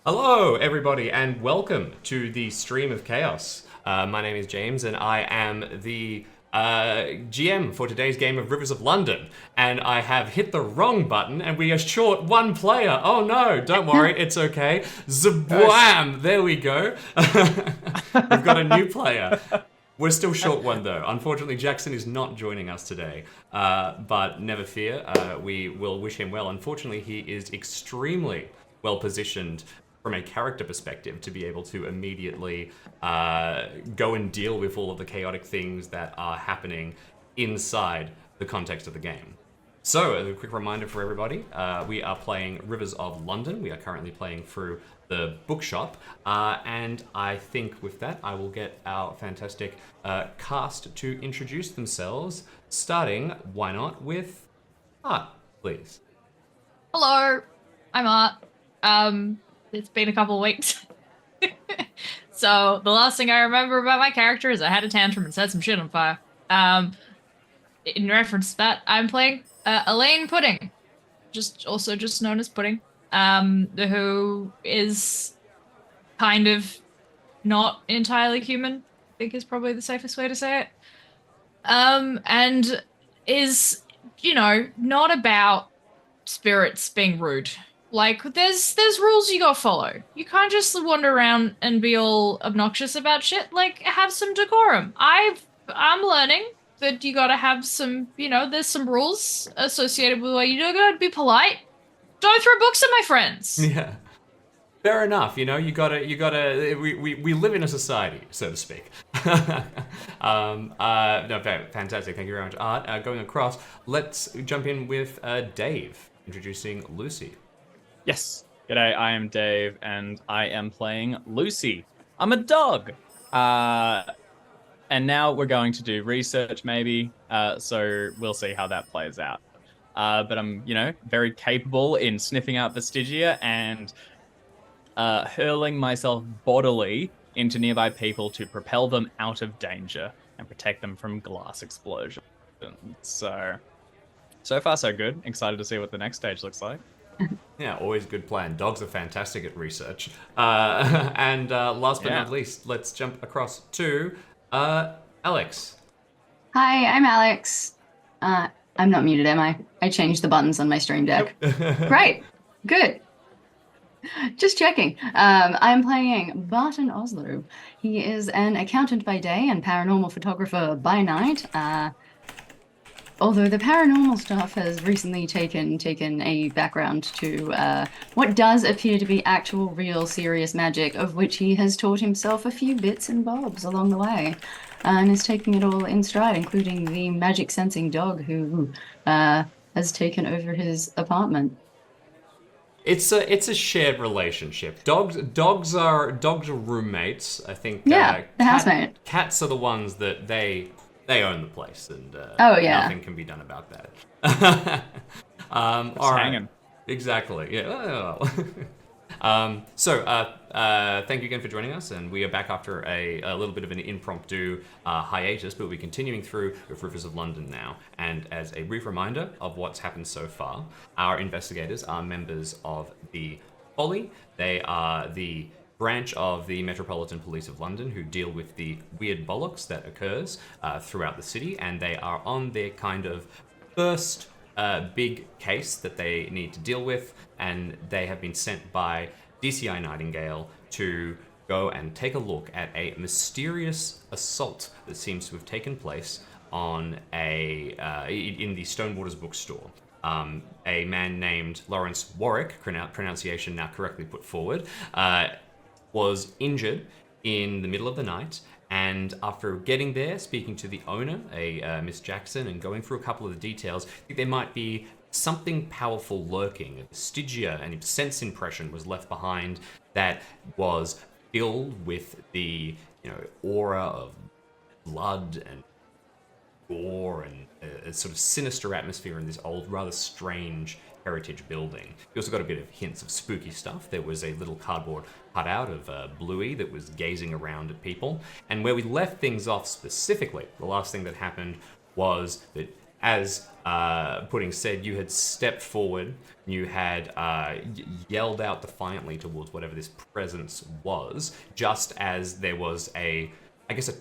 Hello, everybody, and welcome to the Stream of Chaos. My name is James, and I am the GM for today's game of Rivers of London. And I have hit the wrong button, and we are short one player. Oh no, don't worry, it's okay. Zabwam! There we go. We've got a new player. We're still short one though. Unfortunately, Jackson is not joining us today, but never fear. We will wish him well. Unfortunately, he is extremely well positioned from a character perspective to be able to immediately go and deal with all of the chaotic things that are happening inside the context of the game. So, as a quick reminder for everybody, we are playing Rivers of London. We are currently playing through the Bookshop, and I think with that, I will get our fantastic cast to introduce themselves, starting, why not, with Art, please. Hello, I'm Art. It's been a couple of weeks. So the last thing I remember about my character is I had a tantrum and set some shit on fire. In reference to that, I'm playing Elaine Pudding, just known as Pudding, who is kind of not entirely human, I think is probably the safest way to say it. And is, not about spirits being rude. Like, there's rules you gotta follow. You can't just wander around and be all obnoxious about shit. Like, have some decorum. I'm learning that you gotta have some, there's some rules associated with what you do. You gotta be polite. Don't throw books at my friends. Yeah. Fair enough, you gotta, we live in a society, so to speak. Fantastic, thank you very much, Art. Going across, let's jump in with Dave, introducing Lucy. Yes. G'day, I am Dave, and I am playing Lucy. I'm a dog. And now we're going to do research, maybe. So we'll see how that plays out. But I'm, very capable in sniffing out Vestigia and hurling myself bodily into nearby people to propel them out of danger and protect them from glass explosions. So far so good. Excited to see what the next stage looks like. Yeah, always a good plan. Dogs are fantastic at research. And last but not least, let's jump across to Alex. Hi, I'm Alex. I'm not muted, am I? I changed the buttons on my stream deck. Great. Good. Just checking. I'm playing Barton Oslo. He is an accountant by day and paranormal photographer by night. Although the paranormal stuff has recently taken a background to what does appear to be actual, real, serious magic, of which he has taught himself a few bits and bobs along the way, and is taking it all in stride, including the magic-sensing dog who has taken over his apartment. It's a shared relationship. Dogs are roommates. I think. Yeah, the housemate. Cats are the ones that they own the place, and nothing can be done about that. All right. Hanging. Exactly. Yeah. So thank you again for joining us, and we are back after a little bit of an impromptu hiatus, but we're continuing through with Rivers of London now. And as a brief reminder of what's happened so far, our investigators are members of the Folly. They are the branch of the Metropolitan Police of London who deal with the weird bollocks that occurs throughout the city, and they are on their kind of first big case that they need to deal with, and they have been sent by DCI Nightingale to go and take a look at a mysterious assault that seems to have taken place on in the Stonewaters bookstore. A man named Lawrence Warwick, pronunciation now correctly put forward, was injured in the middle of the night, and after getting there, speaking to the owner, Miss Jackson, and going through a couple of the details, I think there might be something powerful lurking. A Stygia, and a sense impression was left behind that was filled with the aura of blood and gore and a sort of sinister atmosphere in this old, rather strange heritage building. We also got a bit of hints of spooky stuff. There was a little cardboard cutout of Bluey that was gazing around at people. And where we left things off specifically, the last thing that happened was that as Pudding said, you had stepped forward, you had yelled out defiantly towards whatever this presence was, just as there was a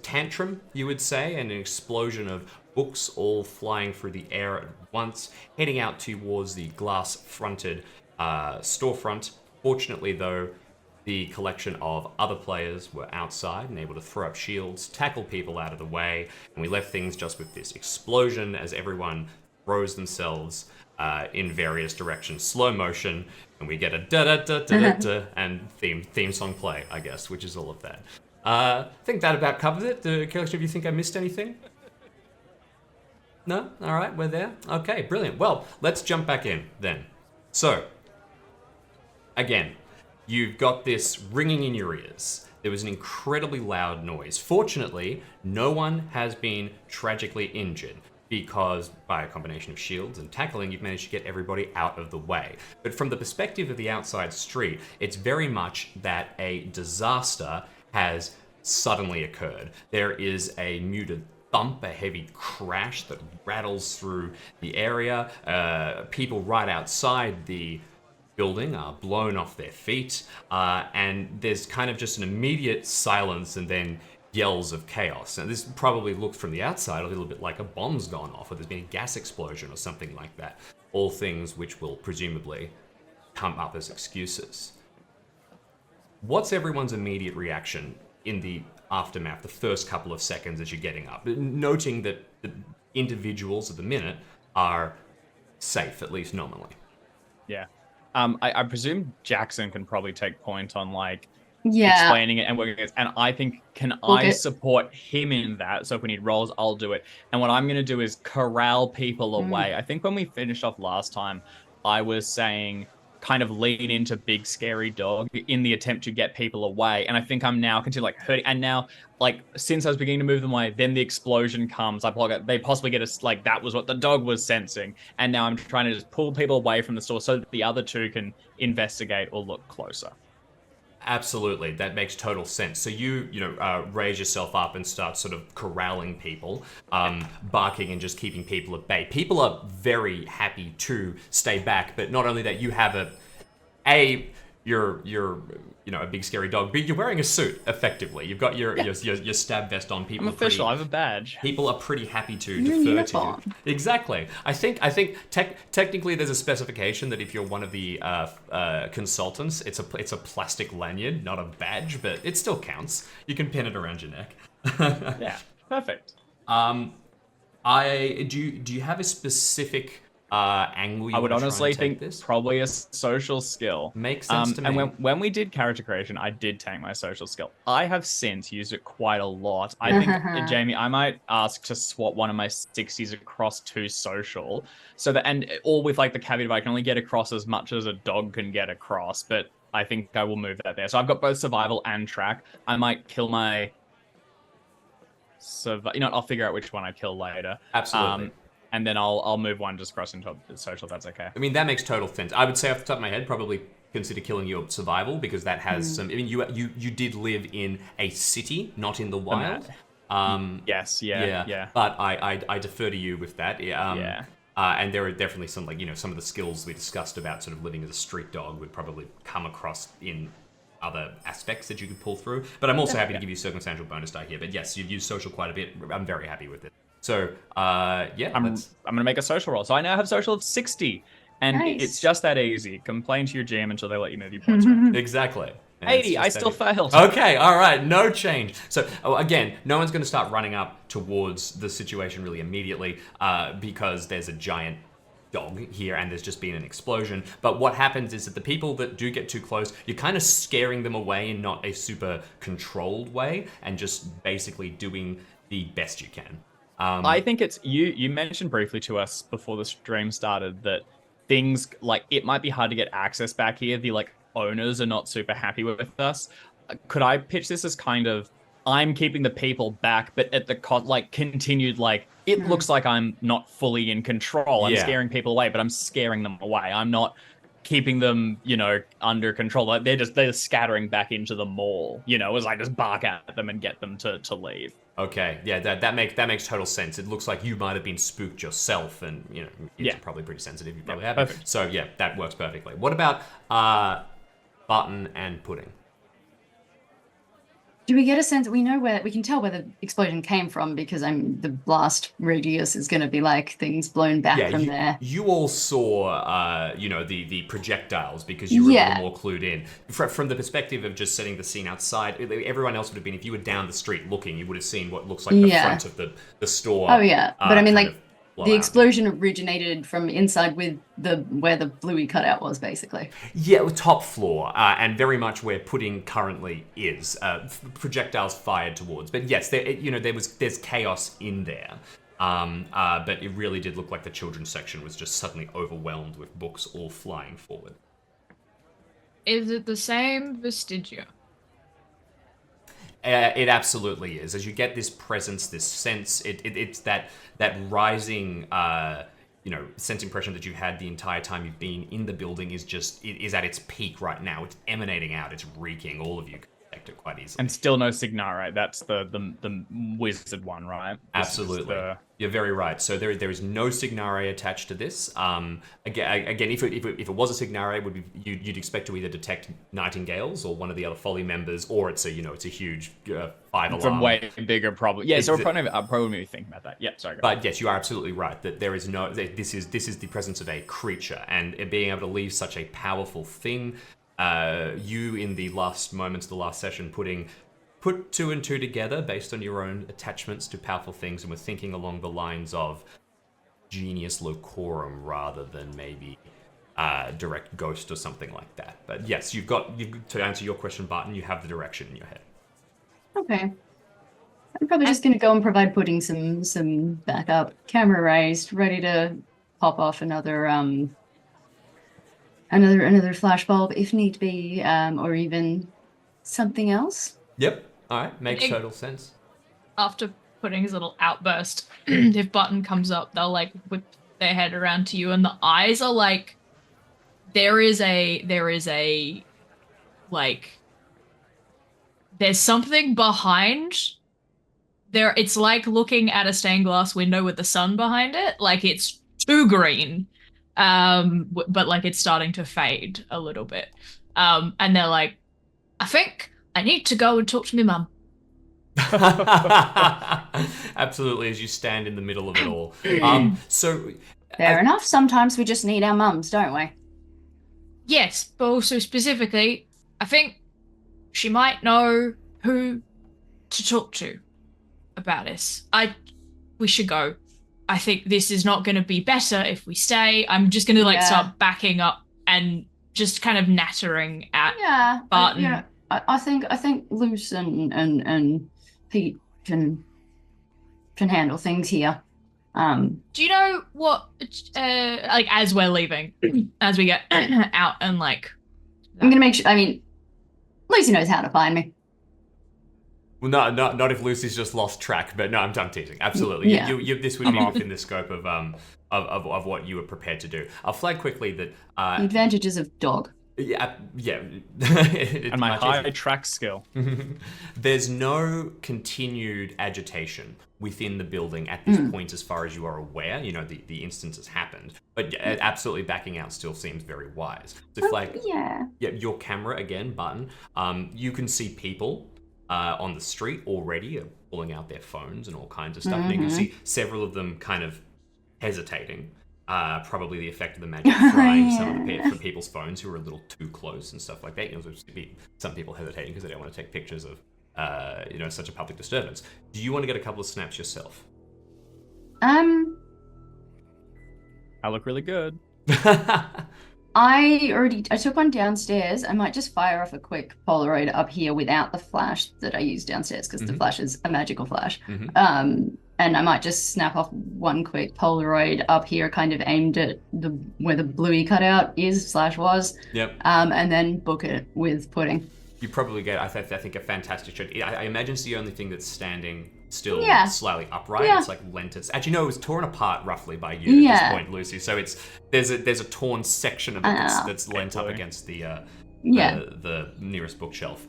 tantrum, you would say, and an explosion of books all flying through the air at once, heading out towards the glass-fronted storefront. Fortunately, though, the collection of other players were outside and able to throw up shields, tackle people out of the way, and we left things just with this explosion as everyone throws themselves in various directions, slow motion, and we get a da-da-da-da-da-da and theme song play, I guess, which is all of that. I think that about covers it. The collection of you think I missed anything? No? All right, we're there. Okay, brilliant. Well, let's jump back in then. So, again, you've got this ringing in your ears. There was an incredibly loud noise. Fortunately, no one has been tragically injured because by a combination of shields and tackling, you've managed to get everybody out of the way. But from the perspective of the outside street, it's very much that a disaster has suddenly occurred. There is a muted thump, a heavy crash that rattles through the area. People right outside the building are blown off their feet, and there's kind of just an immediate silence and then yells of chaos. And this probably looked from the outside a little bit like a bomb's gone off, or there's been a gas explosion or something like that. All things which will presumably come up as excuses. What's everyone's immediate reaction in the aftermath, the first couple of seconds as you're getting up? Noting that the individuals at the minute are safe, at least nominally. Yeah. I presume Jackson can probably take point on Yeah. explaining it and working it. And I think, I support him in that? So if we need roles, I'll do it. And what I'm going to do is corral people away. I think when we finished off last time, I was saying kind of lean into big scary dog in the attempt to get people away. And I think I'm now continuing hurting. And now, since I was beginning to move them away, then the explosion comes. They possibly get us, that was what the dog was sensing. And now I'm trying to just pull people away from the store so that the other two can investigate or look closer. Absolutely, that makes total sense. So you raise yourself up and start sort of corralling people, barking and just keeping people at bay. People are very happy to stay back, but not only that, you have you're a big scary dog, but you're wearing a suit effectively. You've got your stab vest on. People I'm official. I have a badge. People are pretty happy to defer to you. Exactly. I think technically there's a specification that if you're one of the consultants, it's a plastic lanyard, not a badge, but it still counts. You can pin it around your neck. Yeah, perfect. Do you have a specific angle you I would want to honestly try and take think this? probably a social skill. Makes sense to me. And when we did character creation, I did take my social skill. I have since used it quite a lot. I think, Jamie, I might ask to swap one of my 60s across to social, so that, and all with the caveat of I can only get across as much as a dog can get across, but I think I will move that there. So I've got both survival and track. I might kill my I'll figure out which one I kill later. Absolutely. And then I'll move one just across into social, if that's okay. I mean, that makes total sense. I would say off the top of my head, probably consider killing your survival, because that has some... I mean, you did live in a city, not in the wild. Yes, yeah. But I defer to you with that. And there are definitely some, some of the skills we discussed about sort of living as a street dog would probably come across in other aspects that you could pull through. But I'm also happy to give you circumstantial bonus die here. But yes, you've used social quite a bit. I'm very happy with it. So, I'm going to make a social roll. So I now have social of 60. And it's just that easy. Complain to your GM until they let you move your points around. Exactly. And 80, I still failed. Okay, all right, no change. So, again, no one's going to start running up towards the situation really immediately because there's a giant dog here and there's just been an explosion. But what happens is that the people that do get too close, you're kind of scaring them away in not a super controlled way and just basically doing the best you can. I think it's you mentioned briefly to us before the stream started that things it might be hard to get access back here. The owners are not super happy with us. Could I pitch this as kind of I'm keeping the people back, but at the continued it looks like I'm not fully in control. I'm scaring people away, but I'm scaring them away. I'm not keeping them, under control. They're just scattering back into the mall, as I just bark at them and get them to leave. Okay, yeah, that makes total sense. It looks like you might have been spooked yourself, and kids are probably pretty sensitive. You probably have. Perfect. So yeah, that works perfectly. What about Button and Pudding? Do we get a sense? We know where we can tell where the explosion came from because the blast radius is going to be like things blown back from there. You all saw, the projectiles because you were a little more clued in. From the perspective of just setting the scene outside, everyone else would have been, if you were down the street looking, you would have seen what looks like the front of the store. Oh yeah, but I mean, like, the out. explosion originated from inside with where the bluey cutout was, basically. Yeah, top floor, and very much where Pudding currently is. Projectiles fired towards, but yes, there's chaos in there. But it really did look like the children's section was just suddenly overwhelmed with books all flying forward. Is it the same Vestigia? It absolutely is. As you get this presence, this sense, it's that rising, sense impression that you had the entire time you've been in the building is at its peak right now. It's emanating out. It's reeking. All of you can detect it quite easily. And still no Signare. That's the wizard one, right? Absolutely. You're very right. So there is no Signare attached to this. Again, if it was a Signare, you'd expect to either detect nightingales or one of the other Folly members, or it's a huge 5 It's a alarm. way bigger problem. Yeah, so I'll probably be thinking about that. Yeah, sorry. But yes, you are absolutely right that there is no. This is the presence of a creature, and being able to leave such a powerful thing. You in the last moments, the last session, put 2 and 2 together based on your own attachments to powerful things, and were thinking along the lines of genius locorum rather than maybe direct ghost or something like that. But yes, you've to answer your question, Barton, you have the direction in your head. Okay. I'm probably just going to go and provide Pudding some backup. Camera raised, ready to pop off another flashbulb if need be, or even something else. Yep. All right. Makes total sense. After Pudding's his little outburst, if Button comes up, they'll like whip their head around to you, and the eyes are like, there is a like, there's something behind there. It's like looking at a stained glass window with the sun behind it. Like, it's too green, but like it's starting to fade a little bit. And they're like, I think I need to go and talk to my mum. Absolutely, as you stand in the middle of it all. Fair enough. Sometimes we just need our mums, don't we? Yes, but also specifically, I think she might know who to talk to about this. We should go. I think this is not going to be better if we stay. I'm just going to start backing up and just kind of nattering at Barton. I think Luce and Pete can handle things here. Do you know what? Like, as we're leaving, as we get out and like, I'm gonna make sure. I mean, Lucy knows how to find me. Well, not if Lucy's just lost track. But no, I'm teasing. Absolutely, Yeah. this would be within the scope of what you were prepared to do. I'll flag quickly that The advantages of dog. yeah. And my high track skill. There's no continued agitation within the building at this point, as far as you are aware. The instance has happened, but absolutely backing out still seems very wise. So flag, your camera again, Button. You can see people on the street already pulling out their phones and all kinds of stuff. And you can see several of them kind of hesitating. Probably the effect of the magic frying some of people's phones who are a little too close and stuff like that. Some people hesitating because they don't want to take pictures of such a public disturbance. Do you want to get a couple of snaps yourself? I look really good. I took one downstairs. I might just fire off a quick Polaroid up here without the flash that I use downstairs, because the flash is a magical flash. And I might just snap off one quick Polaroid up here, kind of aimed at where the bluey cutout was. Yep. And then book it with Pudding. You probably get, I think, a fantastic shot. I imagine it's the only thing that's standing still slightly upright. It's like lent. Actually, no, it was torn apart roughly by you at this point, Lucy. So there's a torn section of it that's lent up against the nearest bookshelf.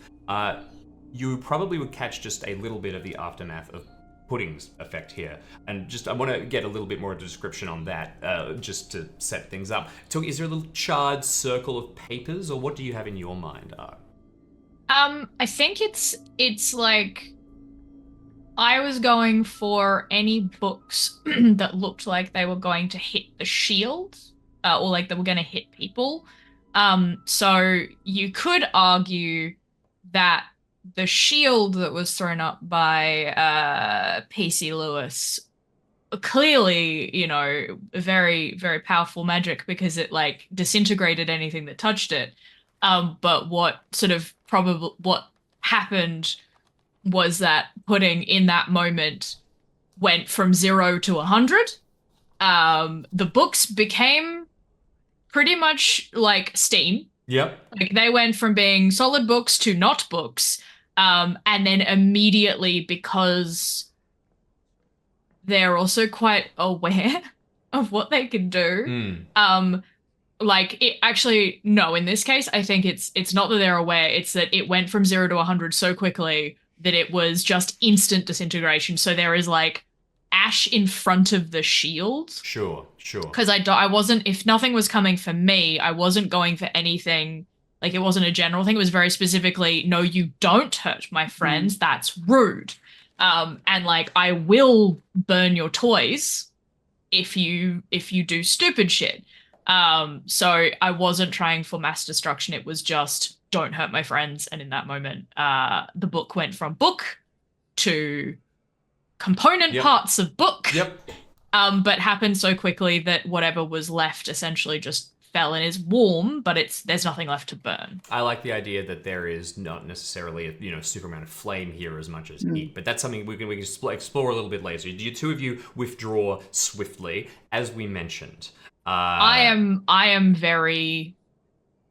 You probably would catch just a little bit of the aftermath of pudding's effect here, and just I want to get a little bit more description on that, just to set things up. So, is there a little charred circle of papers, or what do you have in your mind, Art? I think it's like I was going for any books that looked like they were going to hit the shield, or like they were going to hit people. So you could argue that the shield that was thrown up by PC Lewis, clearly, you know, very, very powerful magic because it like disintegrated anything that touched it. But what happened was that Pudding in that moment went from 0 to 100. The books became pretty much like Steam. Yep. Like they went from being solid books to not books. And then immediately, because they're also quite aware of what they can do. Like it actually, no, in this case, I think it's not that they're aware, it's that it went from 0 to 100 so quickly that it was just instant disintegration. So there is like ash in front of the shield. Sure. Because I wasn't, if nothing was coming for me, I wasn't going for anything. Like it wasn't a general thing. It was very specifically, no, you don't hurt my friends. That's rude. And like, I will burn your toys if you do stupid shit. So I wasn't trying for mass destruction. It was just don't hurt my friends. And in that moment, the book went from book to component parts of book. Yep. But happened so quickly that whatever was left essentially just fell and is warm, but there's nothing left to burn. I like the idea that there is not necessarily a super amount of flame here as much as heat, but that's something we can explore a little bit later. Do you two of you withdraw swiftly, as we mentioned? I am very.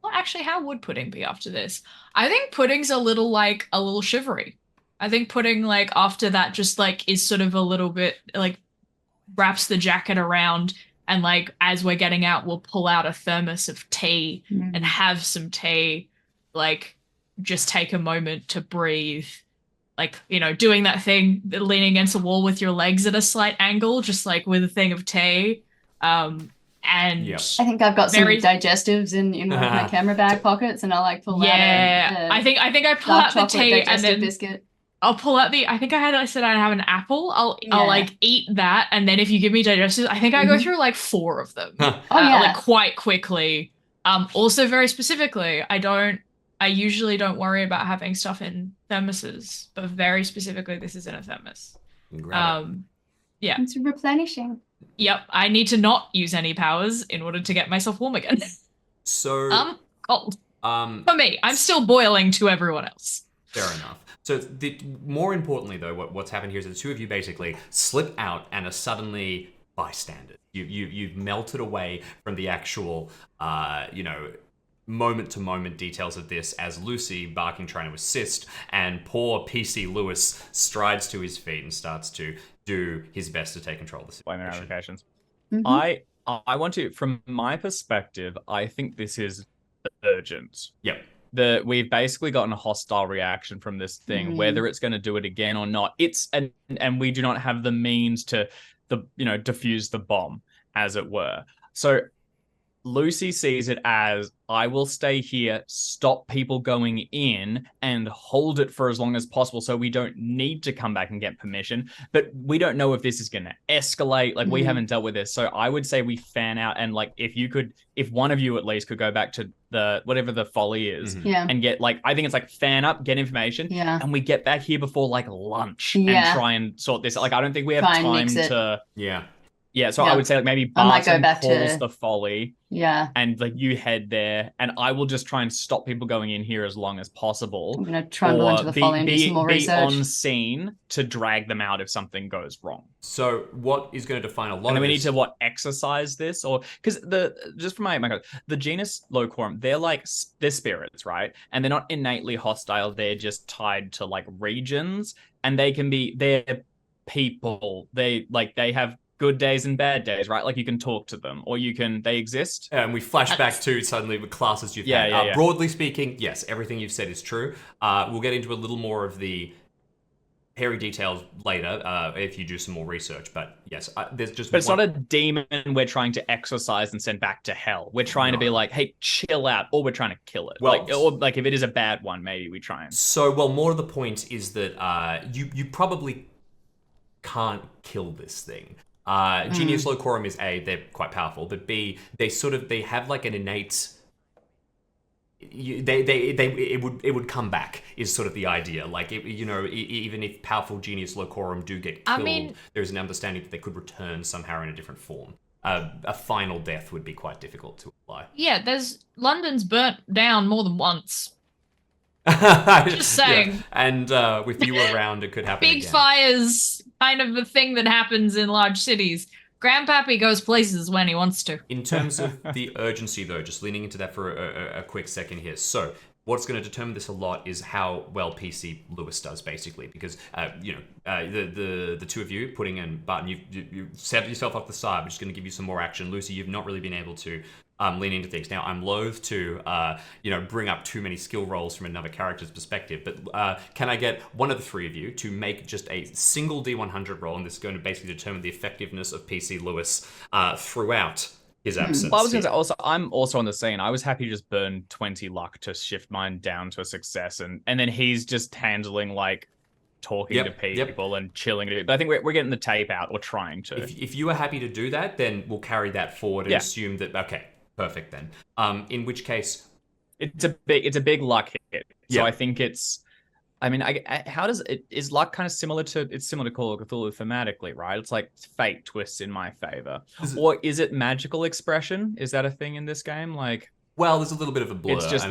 Well, actually, how would Pudding be after this? I think Pudding's a little shivery. I think Pudding, like, after that just like is sort of a little bit like wraps the jacket around. And like, as we're getting out, we'll pull out a thermos of tea and have some tea, like just take a moment to breathe. Like, you know, doing that thing, leaning against a wall with your legs at a slight angle, just like with a thing of tea. And I think I've got some digestives in one of my camera bag pockets, and I'll like pull out I think I pull out the tea and then biscuit. I'll pull out I said I'd have an apple. I'll like eat that, and then if you give me digestives, I think I go through like 4 of them. Like quite quickly. Also very specifically, I usually don't worry about having stuff in thermoses, but very specifically this is in a thermos. Yeah. It's replenishing. Yep, I need to not use any powers in order to get myself warm again. So cold. For me, I'm still boiling to everyone else. Fair enough. So more importantly, though, what's happened here is the two of you basically slip out and are suddenly bystanders. You've melted away from the actual, moment-to-moment details of this as Lucy, barking, trying to assist, and poor PC Lewis strides to his feet and starts to do his best to take control of the situation. Blame ramifications. I want to, from my perspective, I think this is urgent. Yep. We've basically gotten a hostile reaction from this thing, whether it's going to do it again or not. And we do not have the means to defuse the bomb, as it were. So Lucy sees it as, I will stay here, stop people going in, and hold it for as long as possible so we don't need to come back and get permission. But we don't know if this is going to escalate. Like, we haven't dealt with this. So I would say we fan out, and like, if one of you at least could go back to whatever the folly is and get, like, I think it's like fan up, get information, and we get back here before like lunch and try and sort this. Like, I don't think we have time to... Yeah, so I would say like maybe Barton calls the folly. Yeah. And like you head there, and I will just try and stop people going in here as long as possible. I'm gonna trundle into the folly and do some more research. Be on scene to drag them out if something goes wrong. So what is going to define a lot and of then we this? need to exercise this, or because just for my the genus Locorum, they're spirits, right? And they're not innately hostile. They're just tied to like regions, and they're people. They have good days and bad days, right? Like you can talk to them, or they exist. And we flash back to suddenly the classes you've had. Broadly speaking, yes, everything you've said is true. We'll get into a little more of the hairy details later if you do some more research. But yes, there's just. But it's not a demon we're trying to exorcise and send back to hell. We're trying to be like, hey, chill out, or we're trying to kill it. Well, or if it is a bad one, maybe we try and. So, well, more of the point is that you probably can't kill this thing. Genius Locorum is A, they're quite powerful, but B, they have like an innate. It would come back is sort of the idea. Like even if powerful Genius Locorum do get killed, there's an understanding that they could return somehow in a different form. A final death would be quite difficult to apply. Yeah, London's burnt down more than once. Just saying. Yeah. And with you around, it could happen Big again. fires, kind of a thing that happens in large cities. Grandpappy goes places when he wants to. In terms of the urgency, though, just leaning into that for a quick second here. So, what's going to determine this a lot is how well PC Lewis does, basically, because the two of you, Pudding and Barton, you set yourself off the side, which is going to give you some more action. Lucy, you've not really been able to lean into things. Now, I'm loath to bring up too many skill rolls from another character's perspective, but can I get one of the three of you to make just a single D100 roll, and this is going to basically determine the effectiveness of PC Lewis throughout his absence. Well, I was going to say, also, I'm also on the scene. I was happy to just burn 20 luck to shift mine down to a success, and then he's just handling like talking to people and chilling. But I think we're getting the tape out, or trying to. If you are happy to do that, then we'll carry that forward and assume that okay. Perfect then. In which case, it's a big luck hit. So I think it's. I mean, how does it is luck kind of similar to Call of Cthulhu thematically, right? It's like fate twists in my favor, or is it magical expression? Is that a thing in this game? Like, well, there's a little bit of a blur. It's just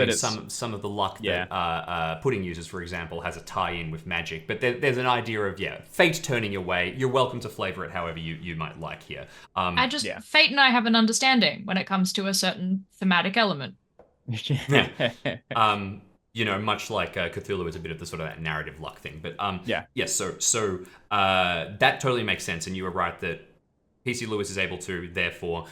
some of the luck that Pudding uses, for example, has a tie-in with magic, but there's an idea of fate turning your way. You're welcome to flavor it however you might like here. Fate and I have an understanding when it comes to a certain thematic element. Much like Cthulhu is a bit of the sort of that narrative luck thing, but so that totally makes sense, and you were right that PC Lewis is able to therefore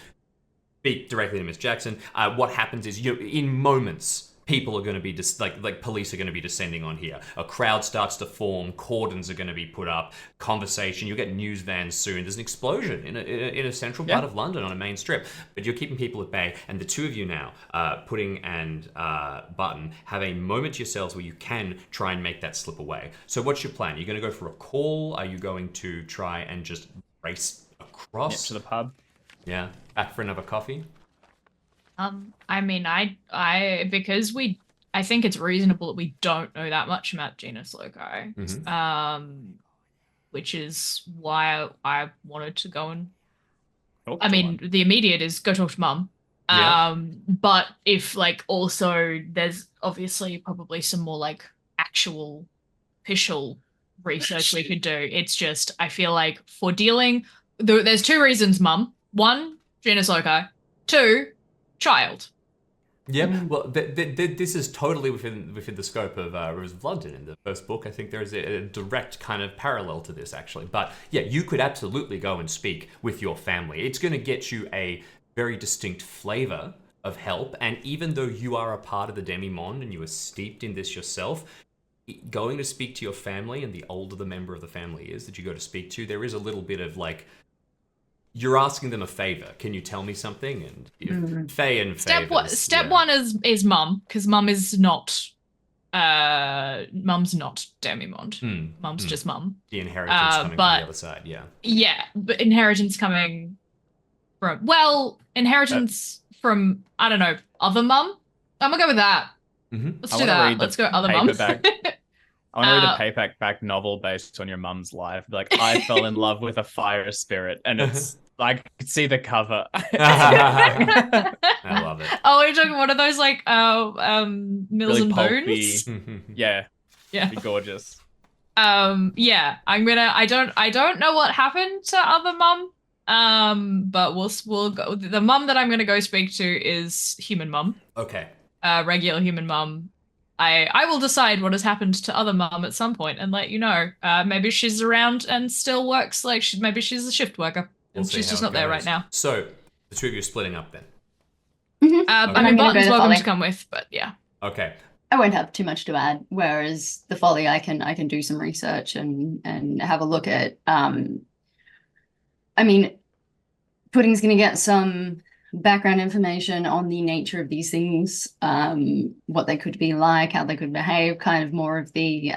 speak directly to Miss Jackson. What happens is, in moments, people are going to be like police are going to be descending on here. A crowd starts to form. Cordons are going to be put up. Conversation. You'll get news vans soon. There's an explosion in a central part of London on a main strip. But you're keeping people at bay. And the two of you now, Pudding and Button, have a moment to yourselves where you can try and make that slip away. So what's your plan? Are you going to go for a call? Are you going to try and just race across to the pub? Yeah, back for another coffee. I mean, I think it's reasonable that we don't know that much about Genus Loci, which is why I wanted to go and. The immediate is go talk to Mum. But if also there's obviously probably some more actual official research we could do. It's just I feel like for dealing, there's two reasons, Mum. One, Genus Loci. Two, child. Yeah, well, this is totally within the scope of Rivers of London in the first book. I think there is a direct kind of parallel to this, actually. But yeah, you could absolutely go and speak with your family. It's going to get you a very distinct flavor of help. And even though you are a part of the demi-monde and you are steeped in this yourself, going to speak to your family, and the older the member of the family is that you go to speak to, there is a little bit of you're asking them a favor. Can you tell me something? And Faye and Step one is Mum, because Mum is not Mum's not demi-monde. Mum's just Mum. The inheritance coming from the other side, Yeah, but inheritance coming from from I don't know, other Mum. I'm gonna go with that. Let's do that. Let's go other Mum. I want to read a paperback novel based on your mum's life. I fell in love with a fire spirit, and it's I could see the cover. I love it. Oh, you're talking one of those Mills really and pulpy. Bones? Yeah. Yeah. Be gorgeous. Yeah. I don't know what happened to other Mum. But we'll go. The Mum that I'm gonna go speak to is human Mum. Okay. Regular human Mum. I will decide what has happened to other Mum at some point and let you know. Maybe she's around and still works. Maybe she's a shift worker. She's just not there right now. So the two of you are splitting up then. I mean, Barton's welcome to come with, but yeah. Okay. I won't have too much to add. Whereas the folly, I can do some research and have a look at. I mean, Pudding's going to get some background information on the nature of these things, what they could be like, how they could behave, kind of more of the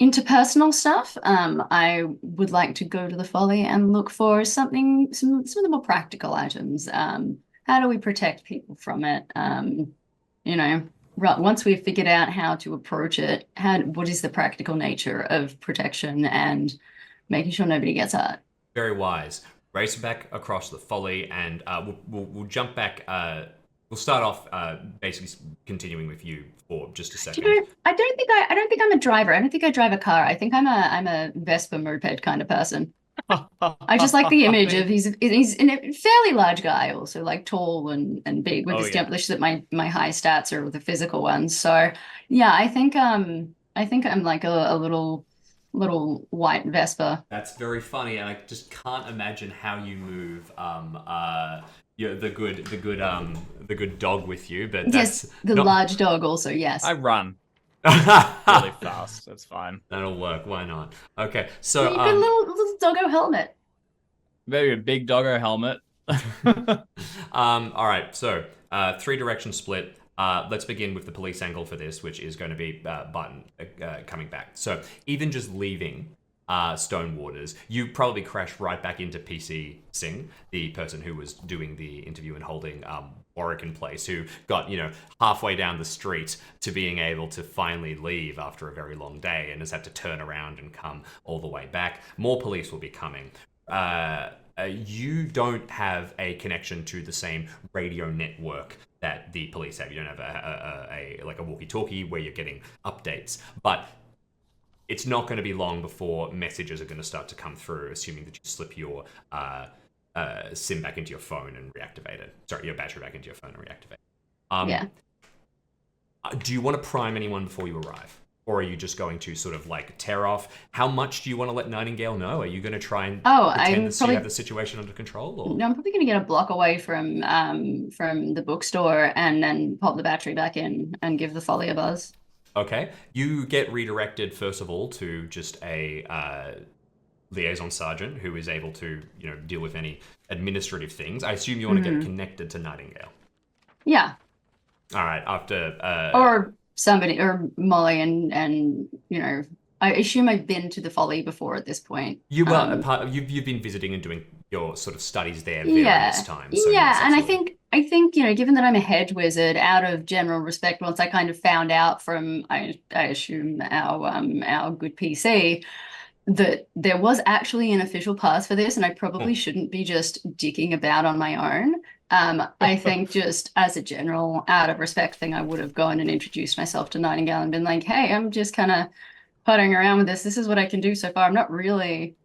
interpersonal stuff. I would like to go to the folly and look for some of the more practical items. How do we protect people from it? Once we've figured out how to approach it, what is the practical nature of protection and making sure nobody gets hurt? Very wise. Race back across the folly, and we'll jump back. We'll start off basically continuing with you for just a second. I don't think I'm a driver. I don't think I drive a car. I think I'm a Vespa moped kind of person. I just like the image of he's a fairly large guy, also like tall and big, with established that my high stats are the physical ones. So yeah, I think I'm like a little white Vespa. That's very funny, and I just can't imagine how you move the good dog with you, but that's large dog also, yes. I run really fast. That's fine. That'll work. Why not? Okay, so you got a little doggo helmet. Maybe a big doggo helmet. All right, so 3-direction split. Let's begin with the police angle for this, which is going to be Button coming back. So even just leaving Stone Waters, you probably crash right back into PC Singh, the person who was doing the interview and holding Warwick in place, who got, halfway down the street to being able to finally leave after a very long day and has had to turn around and come all the way back. More police will be coming. You don't have a connection to the same radio network that the police have. You don't have a walkie-talkie where you're getting updates, but it's not going to be long before messages are going to start to come through, assuming that you slip your SIM back into your phone and reactivate it. Sorry, your battery back into your phone and reactivate it. Yeah. Do you want to prime anyone before you arrive? Or are you just going to sort of tear off? How much do you want to let Nightingale know? Are you going to try and pretend that you have the situation under control? Or? No, I'm probably going to get a block away from the bookstore and then pop the battery back in and give the folly a buzz. Okay. You get redirected, first of all, to just a liaison sergeant who is able to, deal with any administrative things. I assume you want to get connected to Nightingale. Yeah. All right. After... or somebody, or Molly, and I assume I've been to the folly before at this point. You were you've been visiting and doing your sort of studies there various times. So yeah, and I think given that I'm a hedge wizard, out of general respect, once I kind of found out from I assume our good PC that there was actually an official pass for this, and I probably shouldn't be just dicking about on my own. I think just as a general out of respect thing, I would have gone and introduced myself to Nightingale and been like, hey, I'm just kind of puttering around with this. This is what I can do so far. I'm not really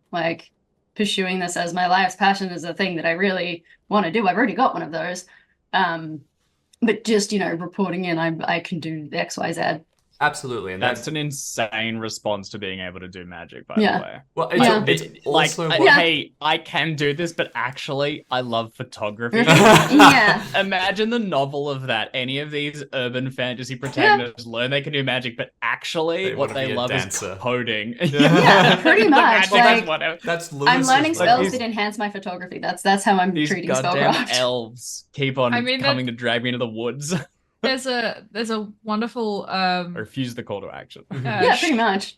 pursuing this as my life's passion as a thing that I really want to do. I've already got one of those. But just, reporting in, I can do X, Y, Z. Absolutely, and that's an insane response to being able to do magic, by the way. Well, it's also hey, I can do this, but actually, I love photography. Yeah. Imagine the novel of that. Any of these urban fantasy protagonists learn they can do magic, but actually, what they love is coding. Yeah, pretty much. That's I'm learning spells that enhance my photography. That's how I'm treating spellcraft. Elves keep on coming to drag me into the woods. There's a wonderful refuse the call to action. Yeah, pretty much.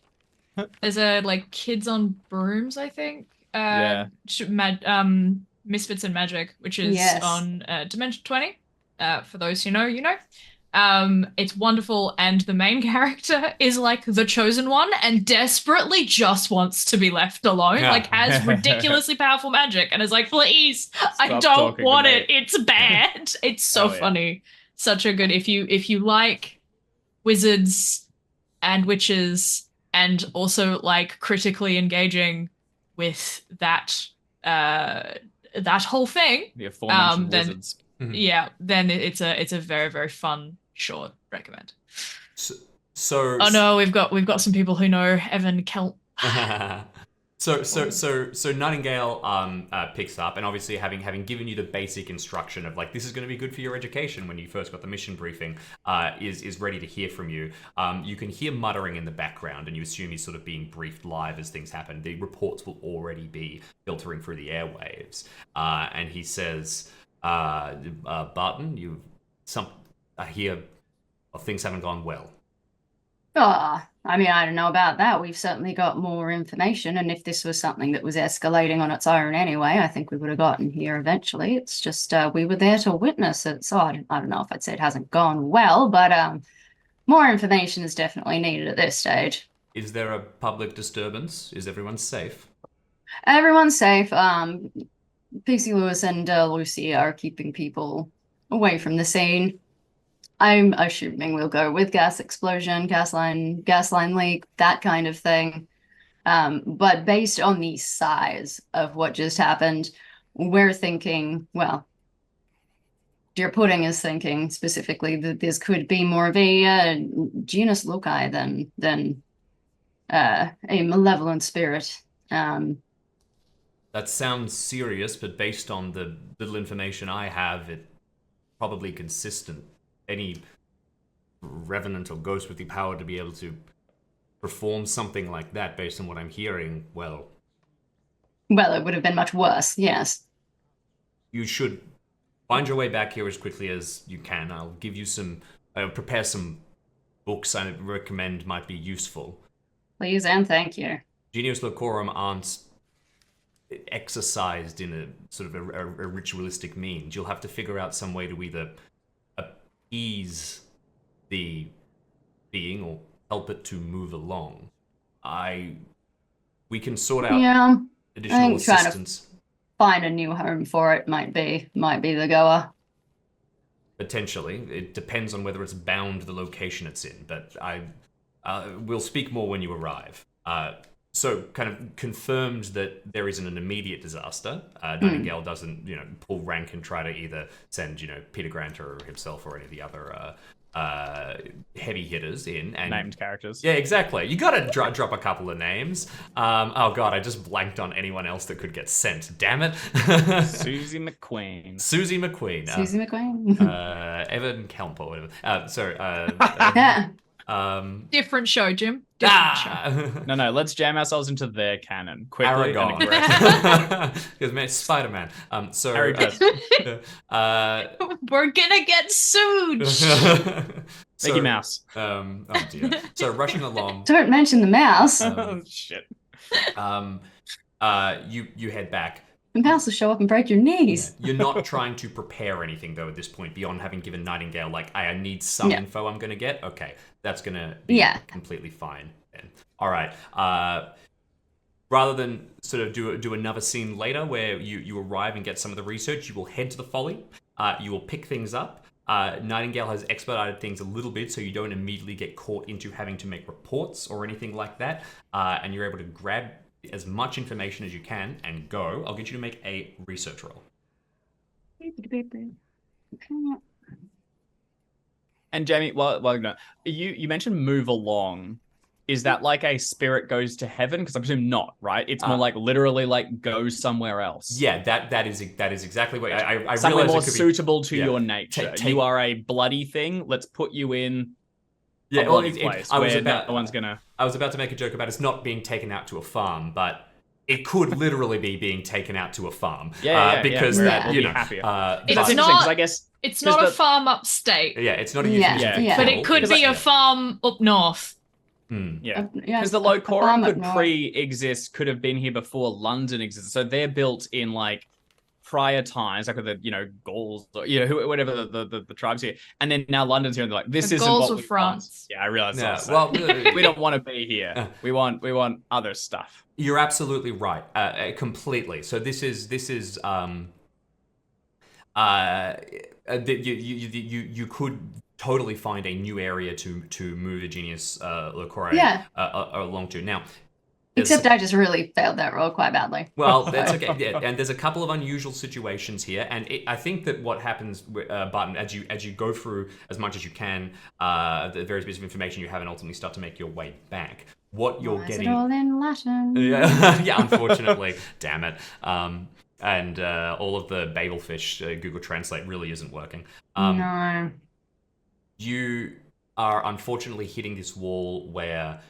There's a Kids on Brooms, I think. Misfits and Magic, which is on Dimension 20. For those who know, you know. It's wonderful, and the main character is the chosen one and desperately just wants to be left alone. Has ridiculously powerful magic and is please, I don't want it. It's bad. It's so funny. Such a good, if you like wizards and witches and also critically engaging with that whole thing, the aforementioned wizards. Then it's a very, very fun short. Recommend. So oh no, we've got some people who know Evan Kelt. So Nightingale picks up, and obviously having given you the basic instruction of like this is going to be good for your education when you first got the mission briefing, is ready to hear from you. You can hear muttering in the background, and you assume he's sort of being briefed live as things happen. The reports will already be filtering through the airwaves, and he says, "Barton, I hear things haven't gone well." Oh, I mean, I don't know about that. We've certainly got more information, and if this was something that was escalating on its own anyway, I think we would have gotten here eventually. It's just we were there to witness it, so I don't know if I'd say it hasn't gone well, but more information is definitely needed at this stage. Is there a public disturbance? Is everyone safe? Everyone's safe. Pixie Lewis and Lucy are keeping people away from the scene. I'm assuming we'll go with gas explosion, gas line leak, that kind of thing. But based on the size of what just happened, we're thinking, well, Dear Pudding is thinking specifically that this could be more of a genus loci than a malevolent spirit. That sounds serious, but based on the little information I have, it's probably consistent. Any revenant or ghost with the power to be able to perform something like that, based on what I'm hearing, well, it would have been much worse, yes. You should find your way back here as quickly as you can. I'll give you prepare some books I recommend might be useful. Please and thank you. Genius Locorum aren't exercised in a sort of a ritualistic means. You'll have to figure out some way to either ease the being or help it to move along. We can sort out additional assistance. Find a new home for it might be the goer. Potentially. It depends on whether it's bound the location it's in, but we'll speak more when you arrive. So kind of confirmed that there isn't an immediate disaster. Nightingale doesn't, pull rank and try to either send, Peter Grant or himself or any of the other heavy hitters in. And named characters. Yeah, exactly. You got to drop a couple of names. Oh god, I just blanked on anyone else that could get sent. Damn it. Susie McQueen. Susie McQueen. Susie McQueen. Evan Kelp or whatever. Different show, Jim. Different show. No, let's jam ourselves into their canon quickly. Aragon. And aggressively. Because man, Spider-Man. Harry We're gonna get sued. Mickey Mouse. Oh dear. So rushing along. Don't mention the mouse. Oh shit. You head back. The mouse will show up and break your knees. Yeah. You're not trying to prepare anything though at this point beyond having given Nightingale like, I need some info I'm gonna get. Okay, that's gonna be completely fine then. All right. Rather than sort of do another scene later where you arrive and get some of the research, you will head to the Folly. You will pick things up. Nightingale has expedited things a little bit so you don't immediately get caught into having to make reports or anything like that. And you're able to grab as much information as you can and go. I'll get you to make a research roll. And Jamie, you mentioned move along. Is that like a spirit goes to heaven? Because I presume not, right? It's more like literally like go somewhere else. Yeah, that is exactly what I somewhere realize more it could suitable to be, your nature. You are a bloody thing. Let's put you in a bloody place where no one's gonna. I was about to make a joke about it's not being taken out to a farm, but it could literally be being taken out to a farm. Because that you know, happier. It's that's not. I guess it's not a farm upstate. Yeah, it's not a euphemism. But it could be a farm up north. Yeah, because the Locorum could pre-exist, could have been here before London existed. So they're built in like prior times, like with the Gauls, or whatever the tribes here, and then now London's here, and they're like, this isn't Gauls what of we France. Want. Yeah, I realize. Yeah, well, we don't want to be here. We want other stuff. You're absolutely right, completely. So this is you could totally find a new area to move a genius Locorum along to. Now, except I just really failed that roll quite badly. Well, that's okay. Yeah, and there's a couple of unusual situations here, and I think that what happens, Barton, as you go through as much as you can, the various bits of information you have, and ultimately start to make your way back. what you're Why is it getting. all in Latin? Yeah, yeah, unfortunately, damn it. And all of the Babelfish Google Translate really isn't working. No. You are unfortunately hitting this wall where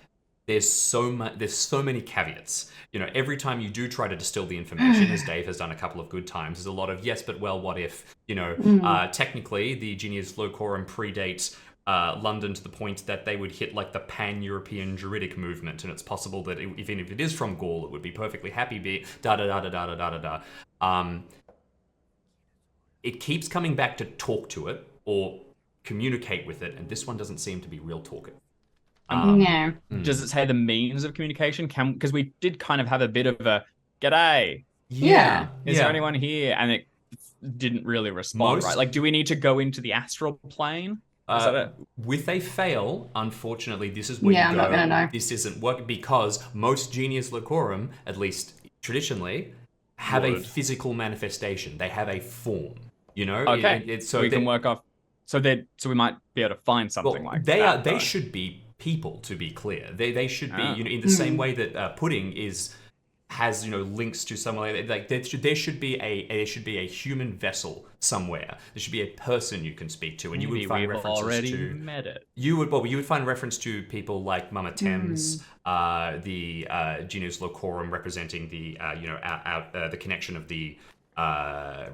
there's so many caveats. You know, every time you do try to distill the information, as Dave has done a couple of good times, there's a lot of yes, but well, what if? You know, technically the Genius Locorum predates London to the point that they would hit like the pan-European Druidic movement, and it's possible that even if it is from Gaul, it would be perfectly happy. Be da da da da da da da da. It keeps coming back to talk to it or communicate with it, and this one doesn't seem to be real talking. No. Does it say the means of communication? Because we did kind of have a bit of a g'day. Yeah. Is there anyone here? And it didn't really respond, right? Like, do we need to go into the astral plane? Is that it? With a fail, unfortunately, this is where Yeah, you go. I'm not gonna know. This isn't working because most Genius Locorum, at least traditionally, have a physical manifestation. They have a form. You know, Okay. So we can work off. So we might be able to find something like that. They should be people, to be clear. They should be, you know, in the same way that pudding has, you know, links to someone. Like there should be a human vessel somewhere. There should be a person you can speak to, and you would find references already to. Met it. You would find reference to people like Mama Thames, the Genius Locorum representing the the connection of the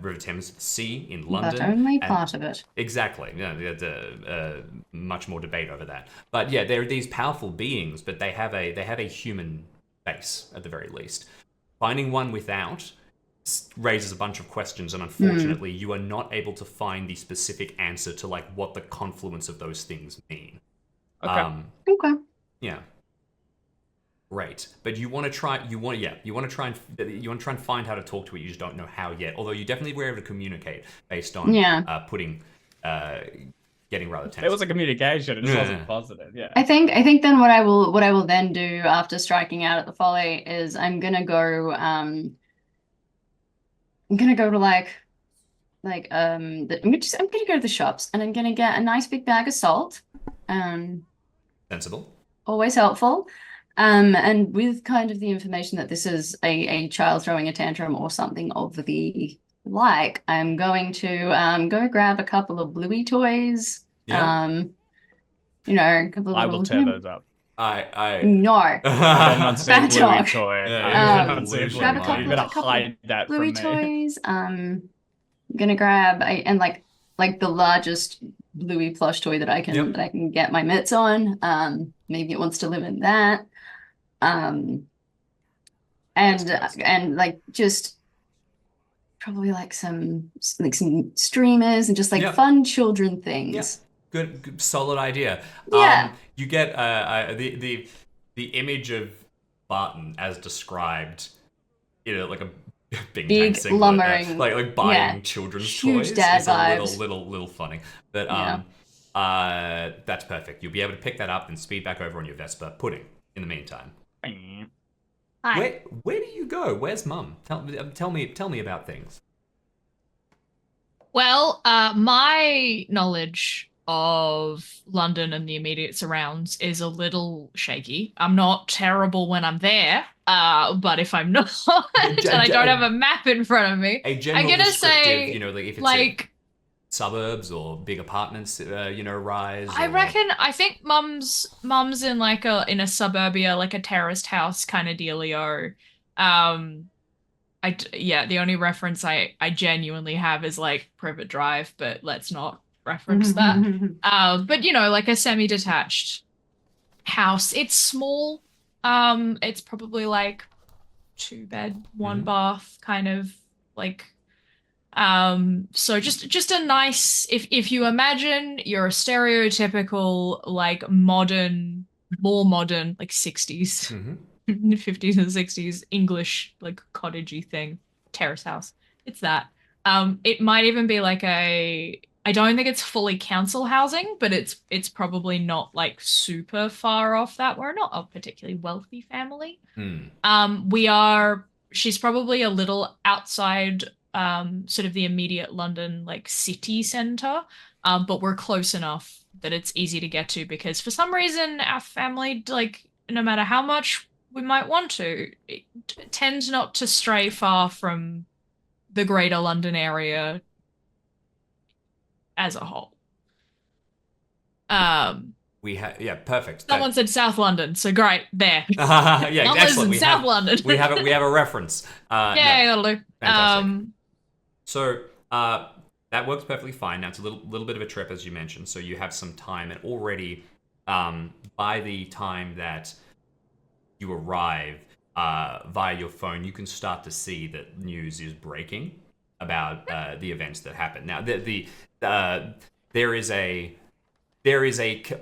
River Thames to the sea in London. But only part of it. Exactly. Yeah, there's much more debate over that. But yeah, they're these powerful beings, but they have a human base at the very least. Finding one without raises a bunch of questions, and unfortunately, you are not able to find the specific answer to like what the confluence of those things mean. Okay. Okay. Yeah. Great, but you want to try and find how to talk to it. You just don't know how yet. Although you definitely were able to communicate based on getting rather tense. It was a communication. It just wasn't positive. Yeah. I think then what I will then do after striking out at the folly is I'm gonna go to I'm gonna go to the shops and I'm gonna get a nice big bag of salt. Sensible. Always helpful. And with kind of the information that this is a child throwing a tantrum or something of the like, I'm going to go grab a couple of bluey toys. Yeah. You know, a couple of I will tear those up. No. I did not say Bad bluey talk. toy. Yeah, I did not say grab a bluey. couple- You better a couple hide that from bluey me. toys. I'm gonna grab like the largest bluey plush toy that I can get my mitts on. Maybe it wants to live in that. And like just probably like some streamers and just like fun children things. Yeah. Good, solid idea. Yeah. You get the image of Barton as described, you know, like a big singlet, lumbering, like buying children's huge toys. dad It's vibes. a little funny, but that's perfect. You'll be able to pick that up and speed back over on your Vespa. Pudding. In the meantime, Hi. where do you go? Where's Mum? Tell me about things. Well, my knowledge of London and the immediate surrounds is a little shaky. I'm not terrible when I'm there, but if I'm not, and I don't have a map in front of me, A general I'm gonna descriptive, say, you know, like if it's like, suburbs or big apartments, rise. I reckon, I think mum's in like in a suburbia, like a terraced house kind of dealio. The only reference I genuinely have is like Privet Drive, but let's not reference that. But you know, like a semi-detached house. It's small. It's probably like 2-bed, 1-bath kind of like. So just a nice, if you imagine you're a stereotypical like more modern like 60s. 50s and 60s English like cottagey thing, terrace house. It's that. It might even be like I don't think it's fully council housing, but it's probably not like super far off that. We're not a particularly wealthy family. She's probably a little outside sort of the immediate London like city centre, but we're close enough that it's easy to get to because for some reason our family like no matter how much we might want to, it tends not to stray far from the greater London area as a whole. Perfect. Someone said South London, so great, there. Yeah, Not excellent. Lisbon, South London. we have a reference. Yeah, that'll do. Fantastic. So that works perfectly fine. Now it's a little bit of a trip, as you mentioned. So you have some time, and already by the time that you arrive via your phone, you can start to see that news is breaking about the events that happen. Now, there is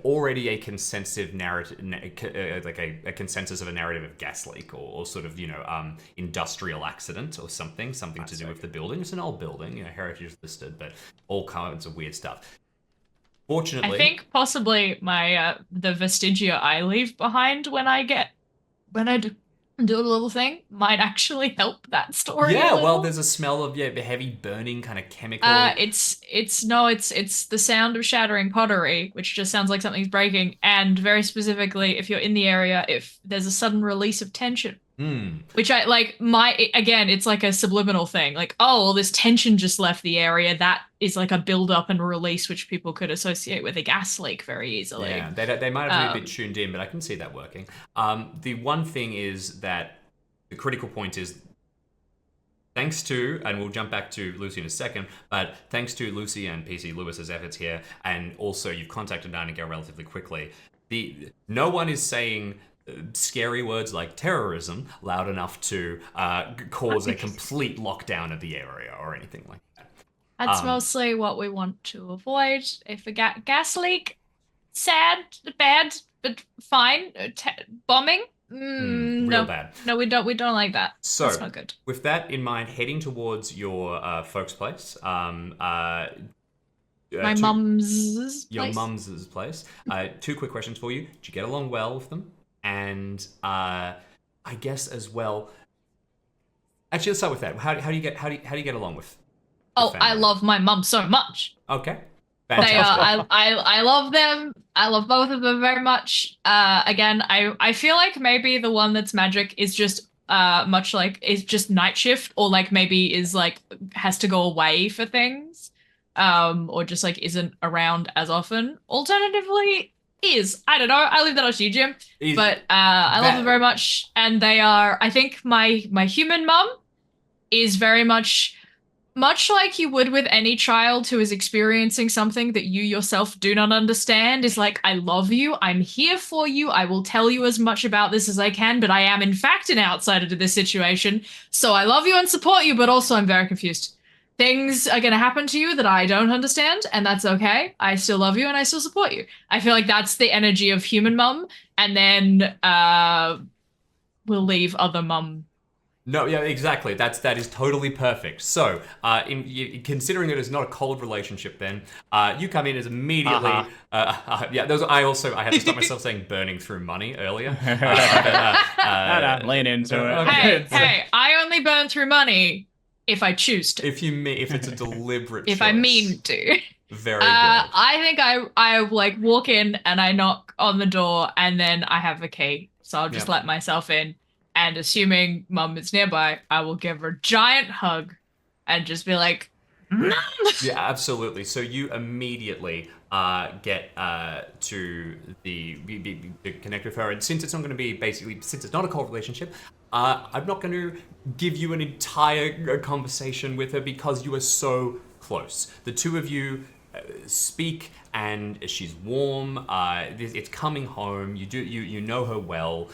already a consensus narrative, like a consensus of a narrative of gas leak or sort of industrial accident or something to do with the building. It's an old building, heritage listed, but all kinds of weird stuff. Fortunately, I think possibly my the vestigia I leave behind when I do a little thing might actually help that story. Yeah, a little. well, there's a smell of heavy burning kind of chemical. It's the sound of shattering pottery, which just sounds like something's breaking, and very specifically, if you're in the area, if there's a sudden release of tension. Which I like again, it's like a subliminal thing. Like, oh, well, this tension just left the area. That is like a build up and release, which people could associate with a gas leak very easily. Yeah, they might have been a bit tuned in, but I can see that working. The one thing is that the critical point is thanks to, and we'll jump back to Lucy in a second, but thanks to Lucy and PC Lewis's efforts here, and also you've contacted Nightingale relatively quickly, no one is saying scary words like terrorism loud enough to cause a complete lockdown of the area or anything like that. That's mostly what we want to avoid. If a gas leak, sad, bad, but fine. Bombing, real bad. No, we don't like that. So, that's not good. With that in mind, heading towards your folks' place. My mum's your place. mum's place. Two quick questions for you. Did you get along well with them? And I guess as well. Actually, let's start with that. How do you get along with? Oh, I love my mum so much. Okay. Fantastic. They are. I love them. I love both of them very much. Again, I feel like maybe the one that's magic is just much like is just night shift, or like maybe is like has to go away for things, or just like isn't around as often. Alternatively, I don't know. I leave that up to you, Jim. But I love them very much, and they are. I think my human mum is very much like you would with any child who is experiencing something that you yourself do not understand. Is like, I love you. I'm here for you. I will tell you as much about this as I can, but I am in fact an outsider to this situation. So I love you and support you, but also I'm very confused. Things are going to happen to you that I don't understand, and that's okay. I still love you and I still support you. I feel like that's the energy of human mum, and then we'll leave other mum. No, yeah, exactly. That is totally perfect. So, considering it is not a cold relationship, then you come in as immediately. I had to stop myself saying burning through money earlier. Lean into it. Hey, I only burn through money if I choose to. If it's a deliberate if choice. I mean to. Very good. I think I like walk in and I knock on the door and then I have a key. So I'll just let myself in. And assuming mum is nearby, I will give her a giant hug and just be like, Mom! Yeah, absolutely. So you immediately get to the connect with her. And since it's not going to be since it's not a cold relationship, I'm not going to give you an entire conversation with her because you are so close. The two of you speak, and she's warm. It's coming home. You know her well.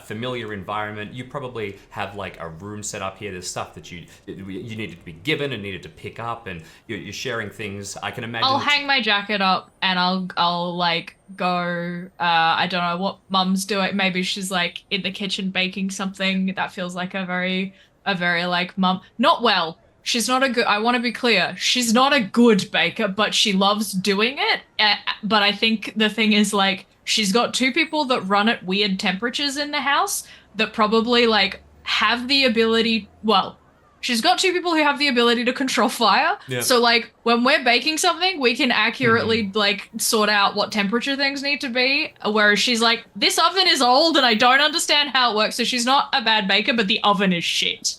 Familiar environment. You probably have like a room set up here. There's stuff that you needed to be given and needed to pick up, and you're sharing things. I can imagine. I'll hang my jacket up and I'll like go. I don't know what mum's doing. Maybe she's like in the kitchen baking something. That feels like a very like mum. Not well. She's not a good, I want to be clear, she's not a good baker, but she loves doing it. But I think the thing is, like, she's got two people that run at weird temperatures in the house that probably, like, have the ability, well, she's got two people who have the ability to control fire. Yeah. So like when we're baking something, we can accurately like sort out what temperature things need to be. Whereas she's like, this oven is old and I don't understand how it works. So she's not a bad baker, but the oven is shit.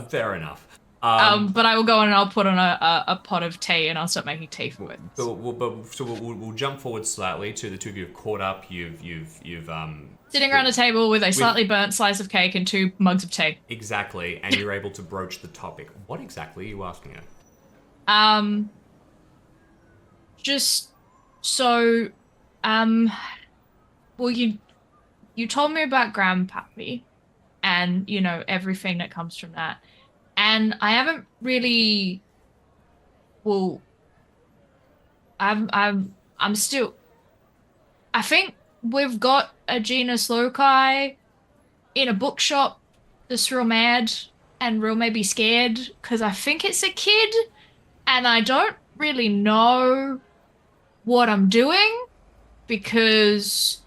Fair enough. But I will go in and I'll put on a pot of tea and I'll start making tea for it. So we'll jump forward slightly to the two of you have caught up. You've Sitting around a table with a slightly burnt slice of cake and 2 mugs of tea. Exactly, and you're able to broach the topic. What exactly are you asking her? Just so, well, you told me about Grandpappy and, you know, everything that comes from that. And I haven't really, well, I'm still, I think we've got a genus loci in a bookshop that's real mad and real maybe scared because I think it's a kid and I don't really know what I'm doing because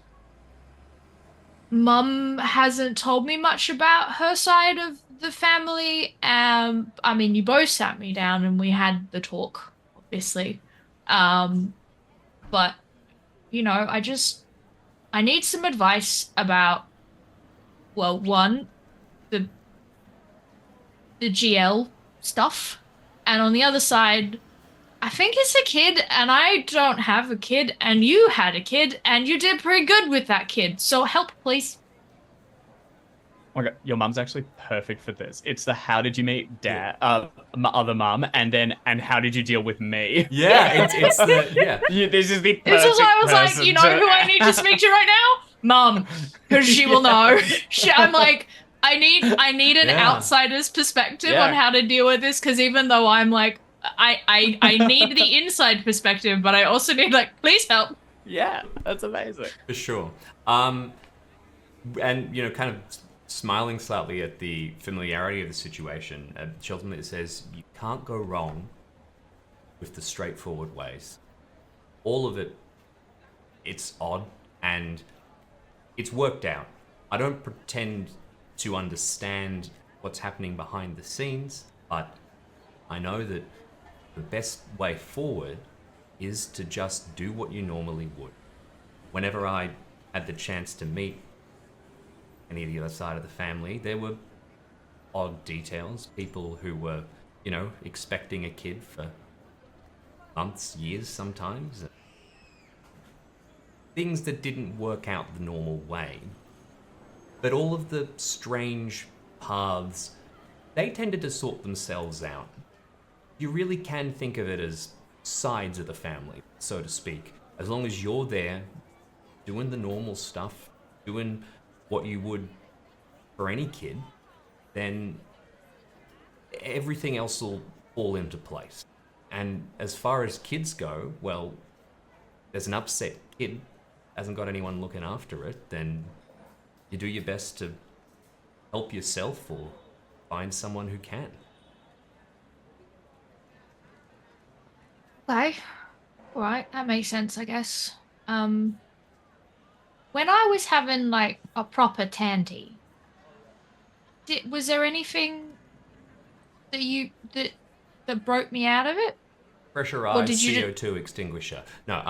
Mum hasn't told me much about her side of the family. I mean, you both sat me down and we had the talk, obviously. But, you know, I need some advice about, well, one, the GL stuff. And on the other side, I think it's a kid and I don't have a kid and you had a kid and you did pretty good with that kid. So help, please. Okay, your mum's actually perfect for this. It's the how did you meet dad, my other mum, and how did you deal with me? Yeah, it's the This is the perfect This is why I was like, person you know who I need to speak to right now? Mum, because she will know. I'm like, I need an outsider's perspective on how to deal with this. Because even though I'm like, I need the inside perspective, but I also need like, please help. Yeah, that's amazing. For sure. And you know, kind of smiling slightly at the familiarity of the situation, she ultimately says, you can't go wrong with the straightforward ways. All of it, it's odd and it's worked out. I don't pretend to understand what's happening behind the scenes, but I know that the best way forward is to just do what you normally would. Whenever I had the chance to meet any of the other side of the family, there were odd details. People who were, you know, expecting a kid for months, years sometimes. Things that didn't work out the normal way. But all of the strange paths, they tended to sort themselves out. You really can think of it as sides of the family, so to speak. As long as you're there, doing the normal stuff, doing what you would for any kid, then everything else will fall into place. And as far as kids go, well, there's an upset kid, hasn't got anyone looking after it, then you do your best to help yourself or find someone who can. Okay. Right, that makes sense, I guess. When I was having like a proper tanty, was there anything that that broke me out of it? Pressurized CO2 extinguisher. No,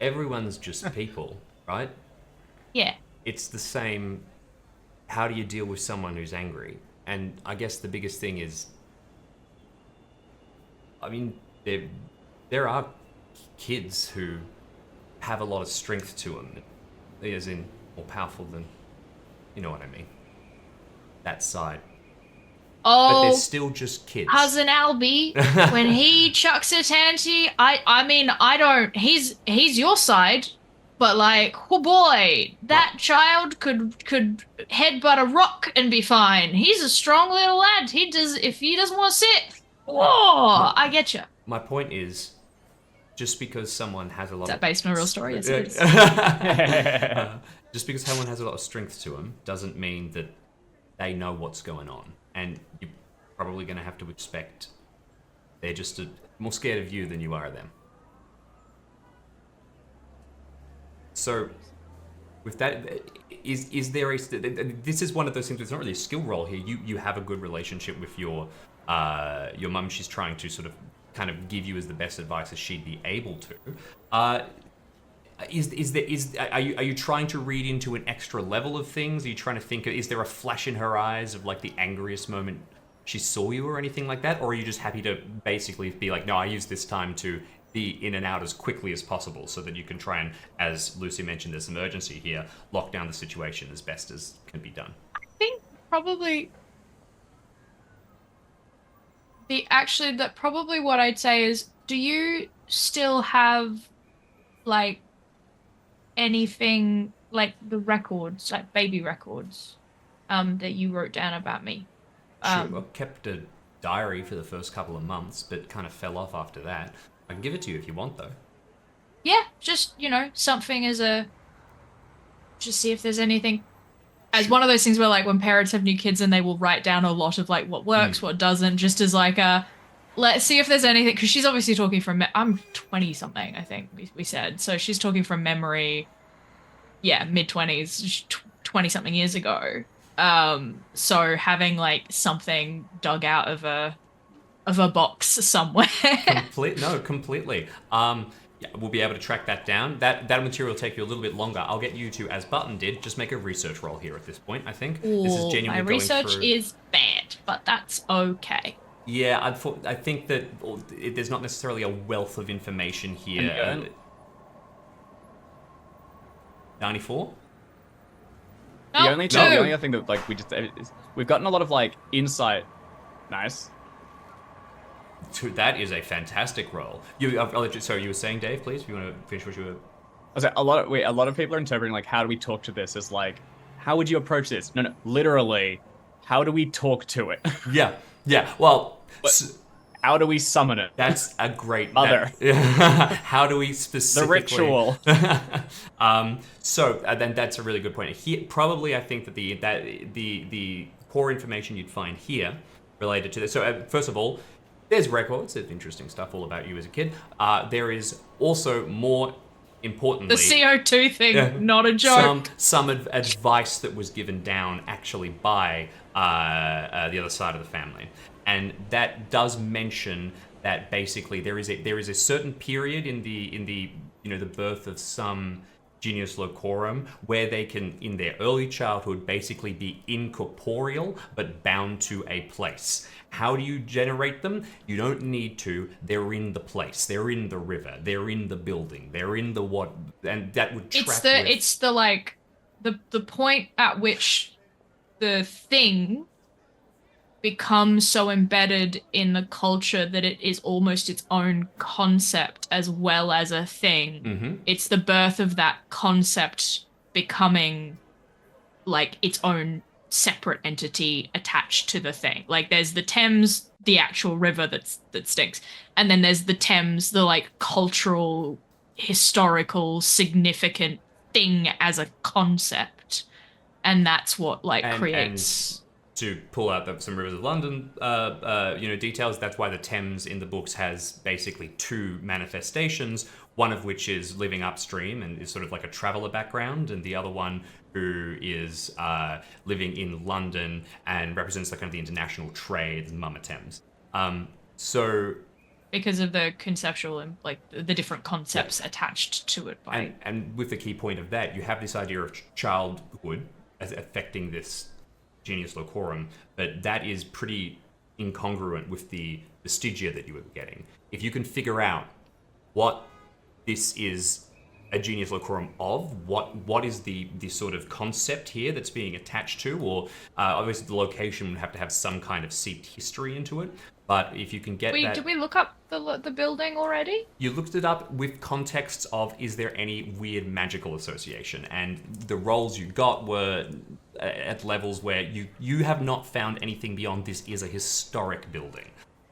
everyone's just people, right? Yeah. It's the same. How do you deal with someone who's angry? And I guess the biggest thing is, I mean, there are kids who have a lot of strength to them, as in more powerful than, you know what I mean, that side. Oh, but they're still just kids. Cousin Albie, when he chucks a tanty, I mean, I don't, he's your side, but like, oh boy, that child could headbutt a rock and be fine. He's a strong little lad. If he doesn't want to sit, whoa, I get you. My point is, just because someone has a lot Is that based on a real story? Yes, it is. Just because someone has a lot of strength to them doesn't mean that they know what's going on. And you're probably going to have to expect they're just more scared of you than you are of them. So, with that, is there a this is one of those things. It's not really a skill role here. You have a good relationship with your mum. She's trying to sort of kind of give you as the best advice as she'd be able to. Are you trying to read into an extra level of things? Are you trying to think? Is there a flash in her eyes of like the angriest moment she saw you or anything like that? Or are you just happy to basically be like, no, I use this time to be in and out as quickly as possible so that you can try and, as Lucy mentioned, there's some urgency here, lock down the situation as best as can be done? I think probably probably what I'd say is, do you still have like anything like the records, like baby records, that you wrote down about me? Sure, I kept a diary for the first couple of months, but kind of fell off after that. I can give it to you if you want, though. Yeah, just, something just see if there's anything. As one of those things where, like, when parents have new kids and they will write down a lot of, like, what works, what doesn't, just as, like, let's see if there's anything. Because she's obviously talking from, I'm 20-something, I think we said. So she's talking from memory, yeah, mid-20s, 20-something years ago. So having, like, something dug out of a box somewhere. Completely. Yeah, we'll be able to track that down. That material will take you a little bit longer. I'll get you to, as Button did, just make a research roll here at this point, I think. Ooh, this is genuinely my research is bad, but that's okay. Yeah, I think that there's not necessarily a wealth of information here. 94? No, The only other thing that like we've gotten a lot of like insight. Nice. That is a fantastic roll. Sorry, you were saying, Dave, please, if you want to finish what you were... I was like, a lot of people are interpreting like, how do we talk to this as like, how would you approach this? No, literally, how do we talk to it? Yeah, well... How do we summon it? That's a great... Mother. How do we specifically... The ritual. So then that's a really good point. Here, probably I think that the core information you'd find here related to this... So first of all, there's records of interesting stuff all about you as a kid. There is also, more importantly... The CO2 thing, not a joke. Some advice that was given down actually by the other side of the family. And that does mention that basically there is a certain period in the the birth of some Genius Locorum where they can, in their early childhood, basically be incorporeal but bound to a place. How do you generate them? You don't need to. They're in the place. They're in the river. They're in the building. They're in the what? And that would track It's the point at which the thing becomes so embedded in the culture that it is almost its own concept as well as a thing. Mm-hmm. It's the birth of that concept becoming like its own separate entity attached to the thing. Like there's the Thames, the actual river that stinks, and then there's the Thames, the like cultural, historical, significant thing as a concept, and that's what creates. To pull out some Rivers of London, details. That's why the Thames in the books has basically two manifestations. One of which is living upstream and is sort of like a traveller background, and the other one who is living in London and represents the kind of the international trade, Mama Thames. So because of the conceptual and like the different concepts attached to it. And with the key point of that, you have this idea of childhood as affecting this Genius Locorum, but that is pretty incongruent with the vestigia that you were getting. If you can figure out what this is a Genius Locorum of, what is the sort of concept here that's being attached to, or obviously the location would have to have some kind of seeped history into it, but if you can get that... Did we look up the building already? You looked it up with contexts of, is there any weird magical association? And the rolls you got were at levels where you have not found anything beyond this is a historic building.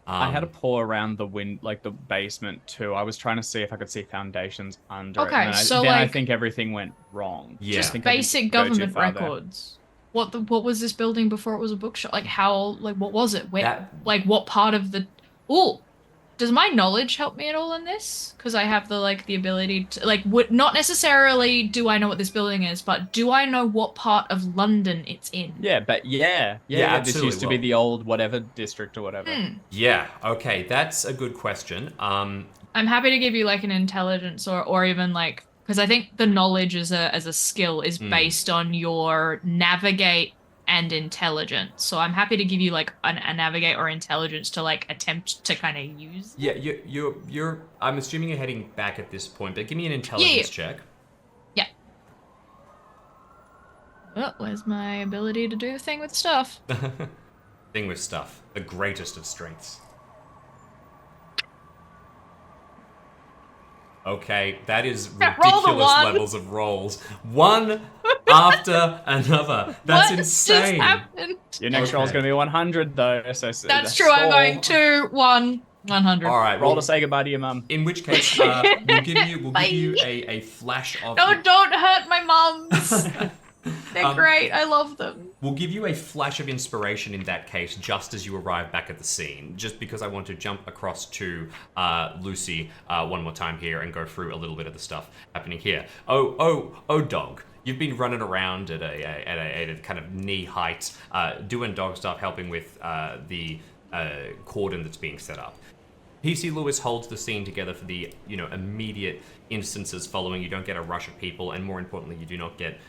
I had a paw around the the basement too. I was trying to see if I could see foundations under it. And I think everything went wrong. Yeah. Just basic government records. What was this building before it was a bookshop? Like what was it? Where what part of the... Ooh! Does my knowledge help me at all in this? Because I have the ability to not necessarily do I know what this building is, but do I know what part of London it's in? Yeah, but yeah. This absolutely used to be will. the old whatever district or whatever. Yeah, okay, that's a good question. I'm happy to give you like an intelligence or even like, because I think the knowledge as a skill is based on your navigate and intelligence. So I'm happy to give you like a navigate or intelligence to like attempt to kind of use. Yeah, you're. I'm assuming you're heading back at this point, but give me an intelligence check. Yeah. Oh, where's my ability to do the thing with stuff? Thing with stuff, the greatest of strengths. Okay, that is Yeah, roll the ridiculous one. levels of rolls. One after another. That's what insane. just happened? Your next roll is going to be 100, though. So That's true. I'm going 2, 1, 100. All right, roll well, to say goodbye to your mum. in which case, we'll give you a flash of. No, don't hurt my mums. They're great. I love them. We'll give you a flash of inspiration in that case, just as you arrive back at the scene, just because I want to jump across to Lucy one more time here and go through a little bit of the stuff happening here. Oh, dog. You've been running around at a kind of knee height, doing dog stuff, helping with the cordon that's being set up. PC Lewis holds the scene together for the immediate instances following. You don't get a rush of people, and more importantly, you do not get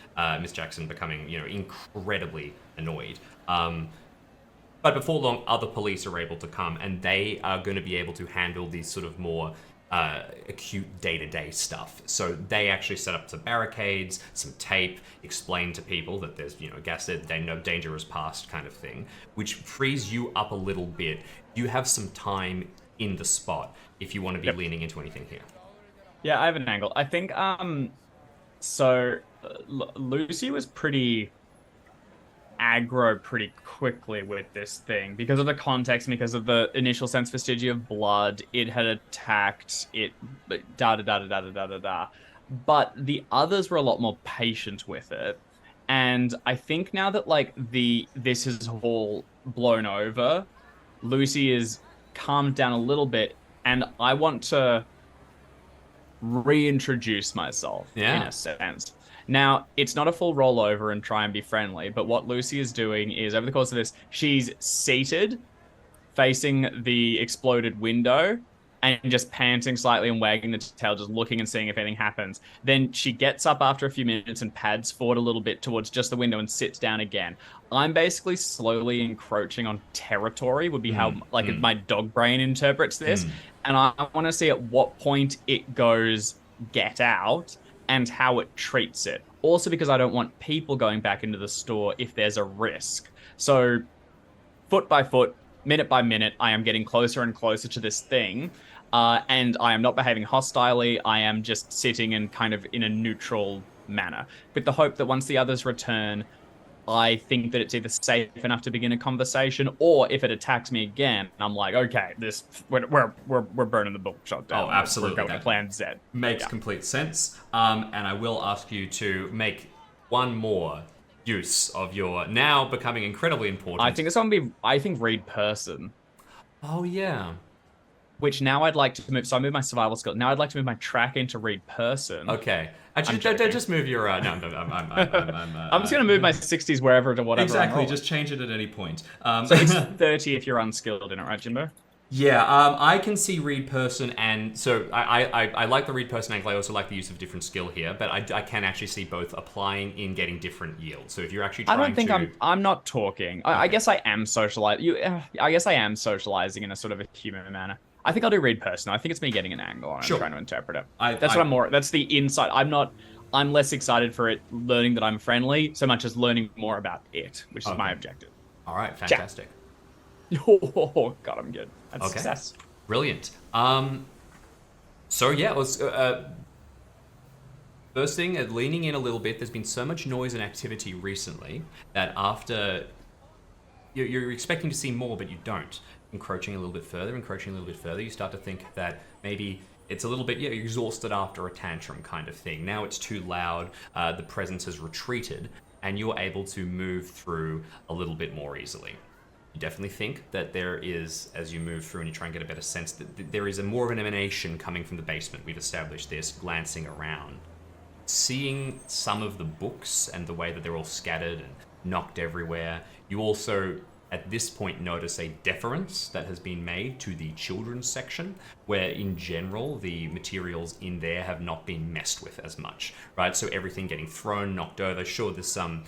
Miss Jackson becoming incredibly annoyed. But before long, other police are able to come, and they are going to be able to handle these sort of more acute day-to-day stuff. So they actually set up some barricades, some tape, explain to people that there's gas, that they know danger is past, kind of thing, which frees you up a little bit. You have some time in the spot if you want to be leaning into anything here. Yeah, I have an angle. I think Lucy was pretty aggro pretty quickly with this thing because of the context and because of the initial sense Vestigia of blood. It had attacked it, da. But the others were a lot more patient with it, and I think now that this is all blown over, Lucy is calmed down a little bit, and I want to reintroduce myself in a sense. Now, it's not a full rollover and try and be friendly, but what Lucy is doing is, over the course of this, she's seated, facing the exploded window, and just panting slightly and wagging the tail, just looking and seeing if anything happens. Then she gets up after a few minutes and pads forward a little bit towards just the window and sits down again. I'm basically slowly encroaching on territory, would be how my dog brain interprets this. And I want to see at what point it goes get out and how it treats it. Also because I don't want people going back into the store if there's a risk. So foot by foot, minute by minute, I am getting closer and closer to this thing. And I am not behaving hostilely. I am just sitting in kind of in a neutral manner, with the hope that once the others return, I think that it's either safe enough to begin a conversation, or if it attacks me again, I'm like, okay, we're burning the bookshop down. Oh, absolutely. We're going to Plan Z. Makes complete sense. And I will ask you to make one more use of your now becoming incredibly important. I think it's going to be, read person. Oh, yeah. Which now I'd like to move. So I moved my survival skill. Now I'd like to move my track into read person. Okay. Actually, don't just move your. No, I'm just going to move my 60s wherever to whatever. Exactly. Just change it at any point. So it's 30 if you're unskilled in it, right, Jimbo? Yeah, I can see read person, and so I like the read person angle. I also like the use of different skill here, but I can actually see both applying in getting different yields. So if you're actually trying I don't think I'm not talking. Okay. I guess I am socializing. I guess I am socializing in a sort of a human manner. I think I'll do read person. I think it's me getting an angle on it and trying to interpret it. That's the insight. I'm less excited for it learning that I'm friendly so much as learning more about it, which is my objective. All right, fantastic. Oh, God, I'm good. That's success. Brilliant. So yeah, it was first thing, leaning in a little bit. There's been so much noise and activity recently that after you're expecting to see more, but you don't. Encroaching a little bit further, you start to think that maybe it's a little bit exhausted after a tantrum kind of thing. Now it's too loud, the presence has retreated, and you're able to move through a little bit more easily. You definitely think that there is, as you move through and you try and get a better sense, that there is more of an emanation coming from the basement. We've established this, glancing around. Seeing some of the books and the way that they're all scattered and knocked everywhere, you also at this point notice a deference that has been made to the children's section, where in general the materials in there have not been messed with as much, right? So everything getting thrown, knocked over. Sure, there's some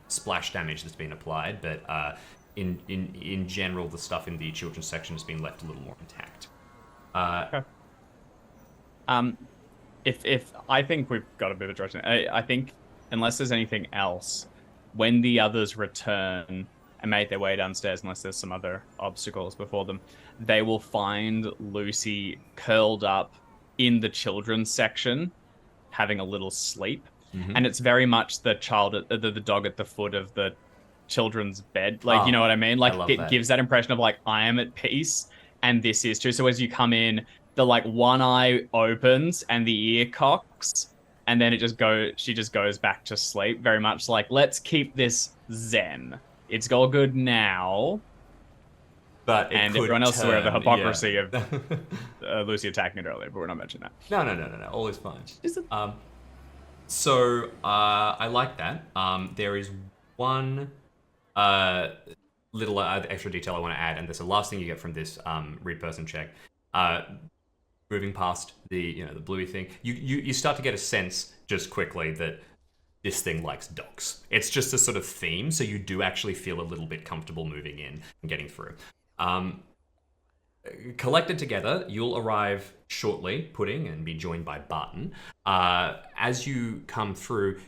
splash damage that's been applied, but in general the stuff in the children's section has been left a little more intact. Okay. If I think we've got a bit of a direction. I think unless there's anything else, when the others return and make their way downstairs, unless there's some other obstacles before them, they will find Lucy curled up in the children's section, having a little sleep. Mm-hmm. And it's very much the dog at the foot of the children's bed. Like, you know what I mean? Like, it gives that impression of like, I am at peace, and this is too. So as you come in, the like one eye opens and the ear cocks, and then she just goes back to sleep. Very much like, let's keep this zen. It's all good now. But everyone else is aware of the hypocrisy of Lucy attacking it earlier, but we're not mentioning that. No. All is fine. Is it? So I like that. There is one little extra detail I want to add, and that's the last thing you get from this read person check. Moving past the bluey thing, you start to get a sense just quickly that this thing likes dogs. It's just a sort of theme, so you do actually feel a little bit comfortable moving in and getting through. Collected together, you'll arrive shortly, Pudding, and be joined by Barton. As you come through,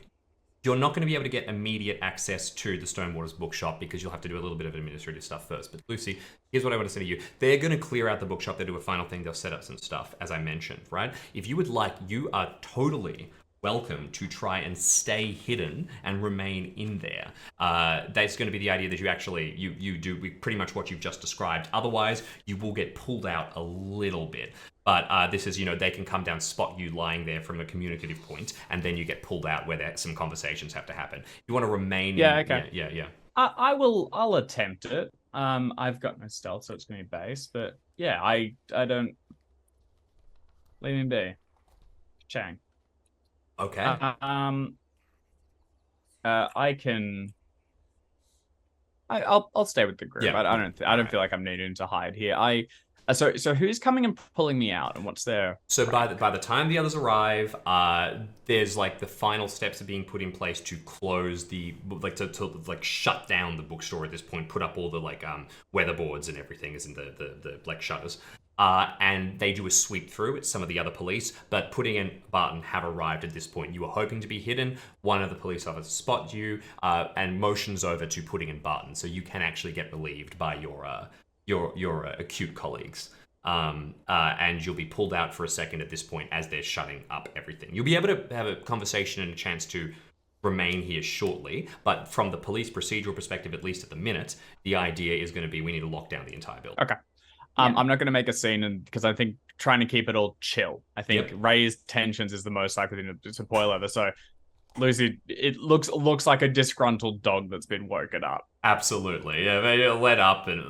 you're not going to be able to get immediate access to the Stonewaters bookshop because you'll have to do a little bit of administrative stuff first. But Lucy, here's what I want to say to you. They're going to clear out the bookshop. They'll do a final thing. They'll set up some stuff, as I mentioned, right? If you would like, you are totally welcome to try and stay hidden and remain in there. That's going to be the idea that you actually, you do pretty much what you've just described. Otherwise, you will get pulled out a little bit. But this is, they can come down, spot you lying there from a communicative point, and then you get pulled out where some conversations have to happen. You want to remain... Okay. Yeah. I'll attempt it. I've got no stealth, so it's going to be base. But yeah, I don't... Leave me be. Chang. Okay. I can... I'll stay with the group. Yeah. I don't feel like I'm needing to hide here. So who's coming and pulling me out, and what's their... So by the time the others arrive, there's like the final steps are being put in place to close to shut down the bookstore at this point, put up all the weatherboards and everything is in the shutters. And they do a sweep through. It's some of the other police, but Pudding and Barton have arrived at this point. You were hoping to be hidden. One of the police officers spots you and motions over to Pudding and Barton, so you can actually get relieved by your acute colleagues. And you'll be pulled out for a second at this point as they're shutting up everything. You'll be able to have a conversation and a chance to remain here shortly, but from the police procedural perspective, at least at the minute, the idea is going to be we need to lock down the entire building. Okay. I'm not going to make a scene because I think trying to keep it all chill. I think raised tensions is the most likely thing to boil over. So, Lucy, it looks like a disgruntled dog that's been woken up. Absolutely, yeah. Maybe let up, and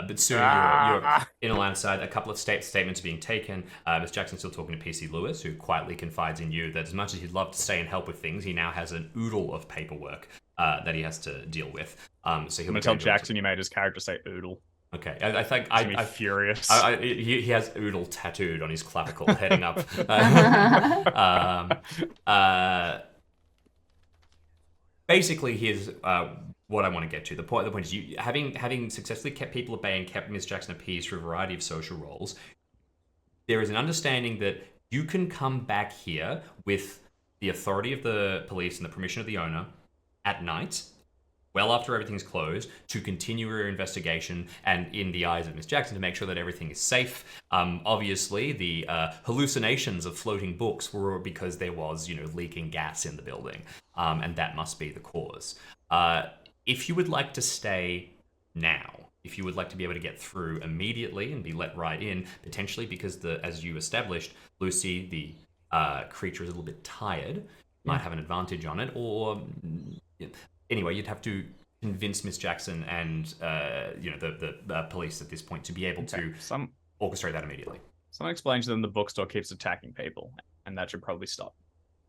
but soon you're in a line of sight. A couple of statements are being taken. Miss Jackson's still talking to PC Lewis, who quietly confides in you that as much as he'd love to stay and help with things, he now has an oodle of paperwork that he has to deal with. So he'll I'm gonna tell Jackson you made his character say oodle. Okay, I think I'm furious. He has oodle tattooed on his clavicle, heading up. Basically, here's what I want to get to. The point is, you having successfully kept people at bay and kept Miss Jackson appeased through a variety of social roles, there is an understanding that you can come back here with the authority of the police and the permission of the owner at night, well after everything's closed, to continue your investigation and, in the eyes of Miss Jackson, to make sure that everything is safe. Obviously, the hallucinations of floating books were because there was, leaking gas in the building, and that must be the cause. If you would like to stay now, if you would like to be able to get through immediately and be let right in, potentially because, as you established, Lucy, the creature is a little bit tired, might have an advantage on it, or... Anyway, you'd have to convince Miss Jackson and the police at this point to be able to orchestrate that immediately. Someone explains to them the bookstore keeps attacking people, and that should probably stop.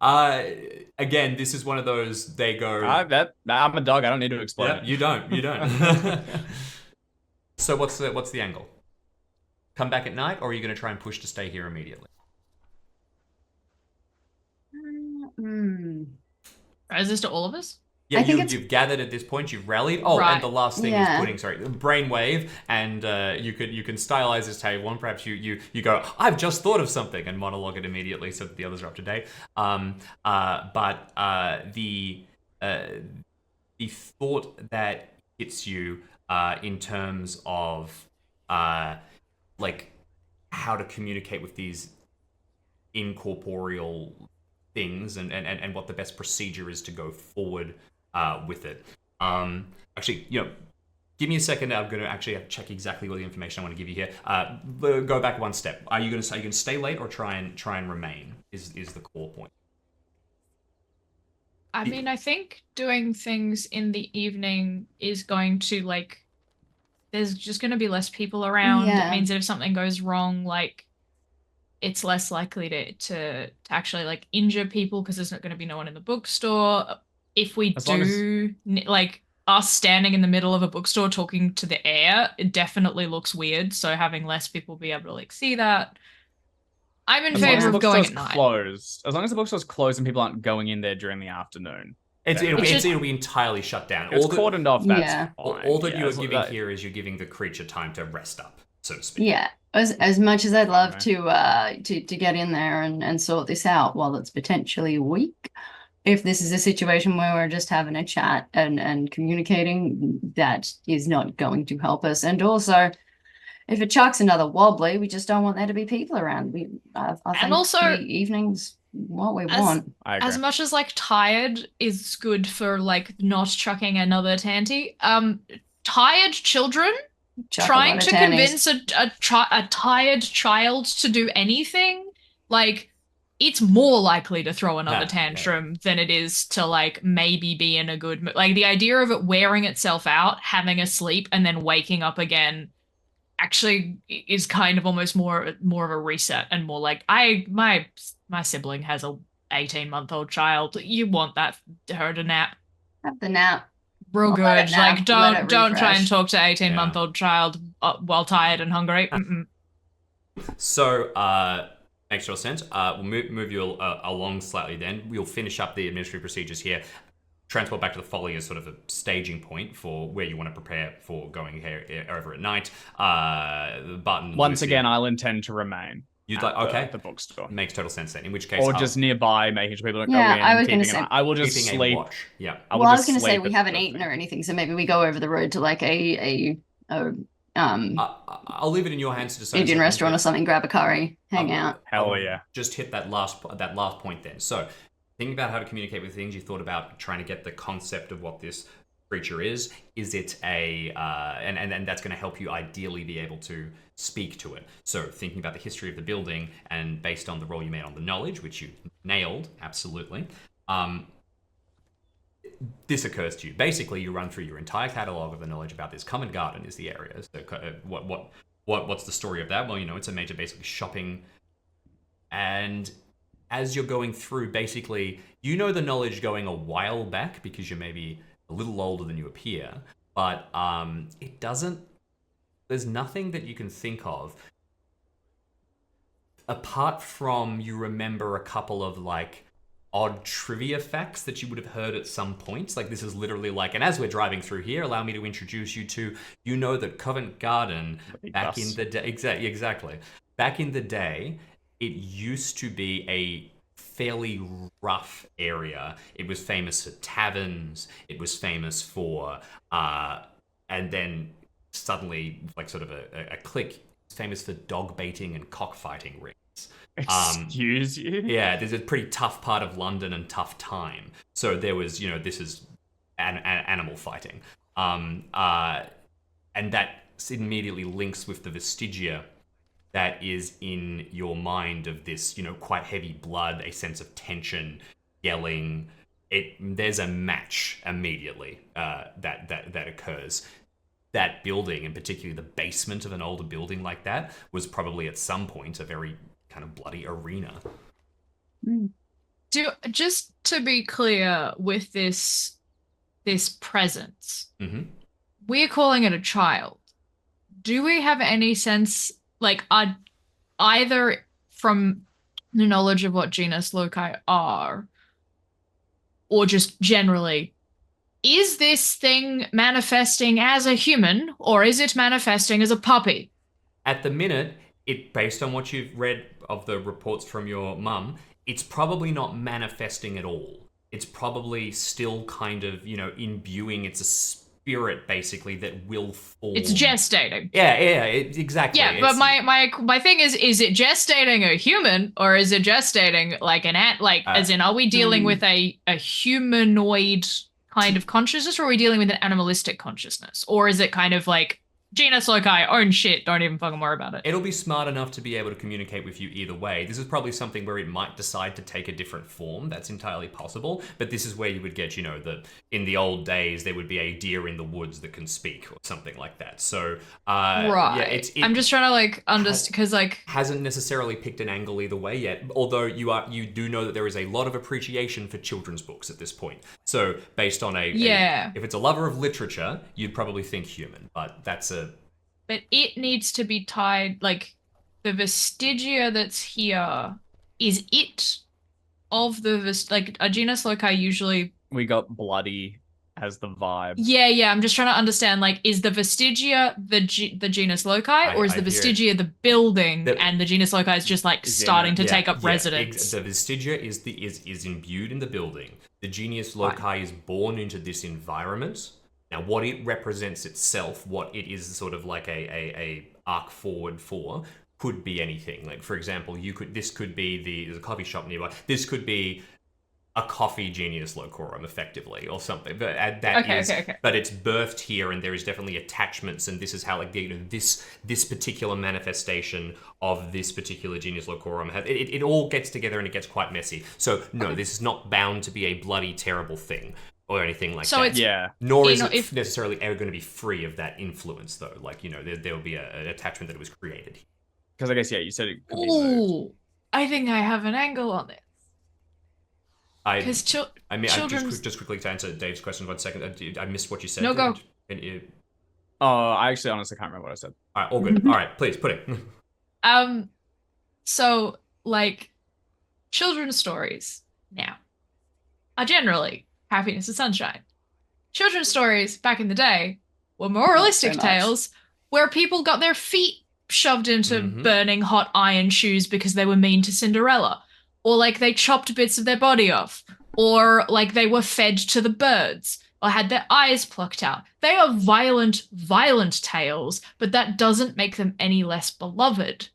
Again, this is one of those, they go... I'm a dog, I don't need to explain it. You don't. So what's the angle? Come back at night, or are you going to try and push to stay here immediately? Is this to all of us? Yeah, you've gathered at this point. You've rallied. Oh, right. And the last thing is putting brainwave, and you can stylize this table, and perhaps you go, I've just thought of something, and monologue it immediately so that the others are up to date. But the thought that hits you in terms of like how to communicate with these incorporeal things and what the best procedure is to go forward with it. Actually, give me a second. I'm going to actually check exactly what the information I want to give you here. Go back one step. Are you going to stay late or try and remain? Is the core point? I mean, I think doing things in the evening is going to there's just going to be less people around. It means that if something goes wrong, it's less likely to actually injure people because there's not going to be no one in the bookstore. If we us standing in the middle of a bookstore talking to the air, it definitely looks weird. So having less people be able to see that. I'm in favor of going at night. Closed. As long as the bookstore's closed and people aren't going in there during the afternoon. It'll be entirely shut down. It's cordoned off, that's fine. All that you're giving here is you're giving the creature time to rest up, so to speak. Yeah. As much as I'd love to get in there and sort this out while it's potentially weak, if this is a situation where we're just having a chat and communicating, that is not going to help us. And also, if it chucks another wobbly, we just don't want there to be people around. I think also, the evening's what we want. As much as tired is good for not chucking another tanty, tired children trying to convince a tired child to do anything, it's more likely to throw another tantrum than it is to maybe be in a good mood. The idea of it wearing itself out, having a sleep, and then waking up again actually is kind of almost more of a reset and more my sibling has a 18-month-old child. You want her to nap. Have the nap. Real good. Don't try and talk to 18-month-old child while tired and hungry. So, makes total sense. We'll move you along slightly then. We'll finish up the administrative procedures here. Transport back to the folly as sort of a staging point for where you want to prepare for going here over at night. Once again, I'll intend to remain. You'd the bookstore. Makes total sense then. In which case, or just nearby, making sure people don't go in. I was going to say, I will just sleep. Yeah. I was going to say we haven't eaten or anything, so maybe we go over the road to I'll leave it in your hands to decide. Indian restaurant or something. Grab a curry, hang out. Hell yeah! Just hit that last point then. So, thinking about how to communicate with things, you thought about trying to get the concept of what this creature is. Is it and that's going to help you ideally be able to speak to it. So thinking about the history of the building and based on the roll you made on the knowledge, which you nailed, absolutely. This occurs to you. Basically, you run through your entire catalog of the knowledge about this. Common Garden is the area. So what's the story of that? Well, it's a major basically shopping. And as you're going through, basically, the knowledge going a while back because you're maybe a little older than you appear, but it doesn't. There's nothing that you can think of apart from you remember a couple of odd trivia facts that you would have heard at some points. This is literally and as we're driving through here, allow me to introduce you to, that Covent Garden back in the day, exactly. Back in the day, it used to be a fairly rough area. It was famous for taverns. It was famous for, and then suddenly, sort of a clique, it's famous for dog baiting and cockfighting rings. Excuse you? Yeah, there's a pretty tough part of London and tough time. So there was, this is animal fighting. And that immediately links with the vestigia that is in your mind of this, quite heavy blood, a sense of tension, yelling, there's a match immediately that occurs. That building, and particularly the basement of an older building like that, was probably at some point a very kind of bloody arena. Just to be clear with this presence, we're calling it a child. Do we have any sense, like, either from the knowledge of what genus loci are, or just generally, is this thing manifesting as a human, or is it manifesting as a puppy? At the minute, based on what you've read of the reports from your mum, it's probably not manifesting at all. It's probably still kind of, imbuing. It's a spirit, basically, that will form. It's gestating. Yeah, exactly. Yeah, but my thing is it gestating a human, or is it gestating like an ant? Like, as in, are we dealing with a humanoid kind of consciousness, or are we dealing with an animalistic consciousness? Or is it kind of like genus loci, own shit, don't even fucking worry about it? It'll be smart enough to be able to communicate with you either way. This is probably something where it might decide to take a different form. That's entirely possible. But this is where you would get, in the old days, there would be a deer in the woods that can speak, or something like that. So, right. Yeah, I'm just trying to understand, because hasn't necessarily picked an angle either way yet. Although you do know that there is a lot of appreciation for children's books at this point. So based on if it's a lover of literature, you'd probably think human, but that's a. But it needs to be tied, like, the vestigia that's here, is it of the, like, a genus loci usually... We got bloody as the vibe. Yeah, I'm just trying to understand, like, is the vestigia the genus loci, or is the vestigia the building, and the genus loci is just, like, starting to take up residence? The vestigia is imbued in the building. The genus loci is born into this environment. Now, what it represents itself, what it is sort of like a arc forward for, could be anything. Like, for example, this could be there's a coffee shop nearby. This could be a coffee genius locorum, effectively, or something. But but it's birthed here, and there is definitely attachments, and this is how, like, this particular manifestation of this particular genius locorum it all gets together, and it gets quite messy. So no, this is not bound to be a bloody terrible thing. Or anything like that. Nor is it necessarily ever going to be free of that influence, though. Like, there will be an attachment that was created. Because I guess, you said it could be moved. I think I have an angle on this. Just quickly to answer Dave's question 1 second. I missed what you said. No, go. I actually honestly can't remember what I said. All right, all good. All right, please, put it. So, like, children's stories now are generally happiness and sunshine. Children's stories back in the day were moralistic tales where people got their feet shoved into burning hot iron shoes because they were mean to Cinderella, or like they chopped bits of their body off, or like they were fed to the birds, or had their eyes plucked out. They are violent tales, but that doesn't make them any less beloved.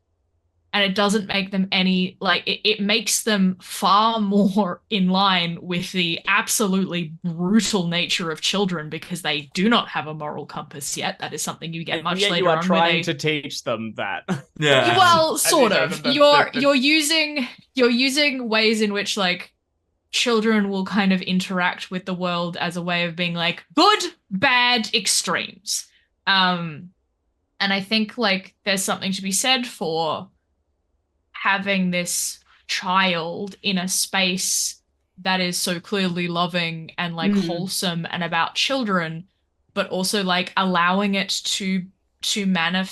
And it doesn't make them any, like, it makes them far more in line with the absolutely brutal nature of children, because they do not have a moral compass yet. That is something you get much later on. You are trying to teach them that. Yeah. Well, sort of. You're using ways in which, like, children will kind of interact with the world as a way of being like good, bad, extremes. And I think, like, there's something to be said for having this child in a space that is so clearly loving and, like, wholesome and about children, but also, like, allowing it to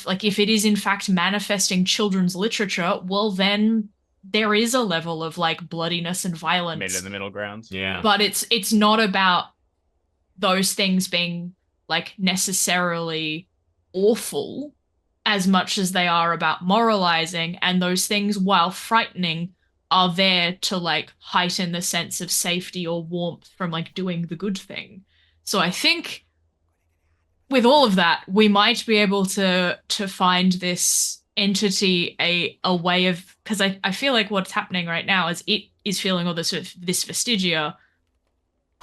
like, if it is in fact manifesting children's literature, well, then there is a level of, like, bloodiness and violence. Made in the middle ground. Yeah. But it's not about those things being, like, necessarily awful as much as they are about moralizing, and those things, while frightening, are there to, like, heighten the sense of safety or warmth from, like, doing the good thing. So I think with all of that, we might be able to find this entity a way of, because I feel like what's happening right now is it is feeling all this vestigia.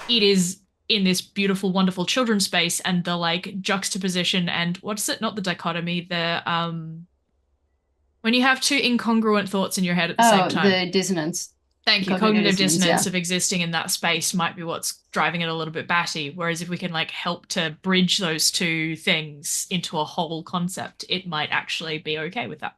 It is in this beautiful, wonderful children's space, and the, like, juxtaposition and what's it? Not the dichotomy. The when you have two incongruent thoughts in your head at the same time. The dissonance. Thank you. Cognitive Cognitive dissonance, dissonance yeah. of existing in that space might be what's driving it a little bit batty. Whereas if we can like help to bridge those two things into a whole concept, it might actually be okay with that.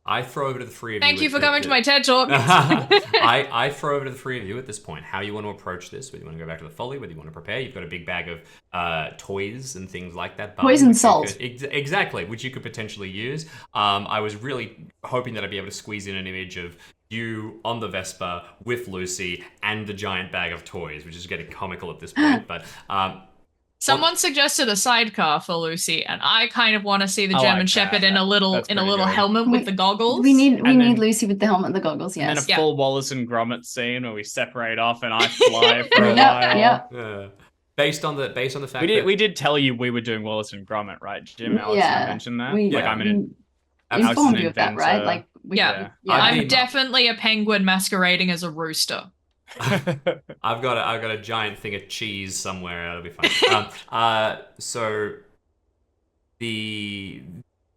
I throw over to the three of you. Thank you for coming to my TED Talk. I throw over to the three of you at this point. How you want to approach this? Whether you want to go back to the folly, whether you want to prepare. You've got a big bag of toys and things like that. Poison which you salt. exactly, which you could potentially use. I was really hoping that I'd be able to squeeze in an image of you on the Vespa with Lucy and the giant bag of toys, which is getting comical at this point. But Someone suggested a sidecar for Lucy, and I kind of want to see the I German like Shepherd that. in a little That's pretty good. helmet with the goggles. We need And then- Lucy with the helmet and the goggles, And then yes. a full Wallace and Gromit scene where we separate off and I fly for a Yep, while. yep. based on the fact We did tell you we were doing Wallace and Gromit, right? Jim, Alex, Yeah, you mentioned that. we- Like yeah. I'm in We Alex is informed an you of that, right? inventor. Like, Yeah. I'd I'm be- definitely a penguin masquerading as a rooster. I've got a giant thing of cheese somewhere. That'll be fun. So the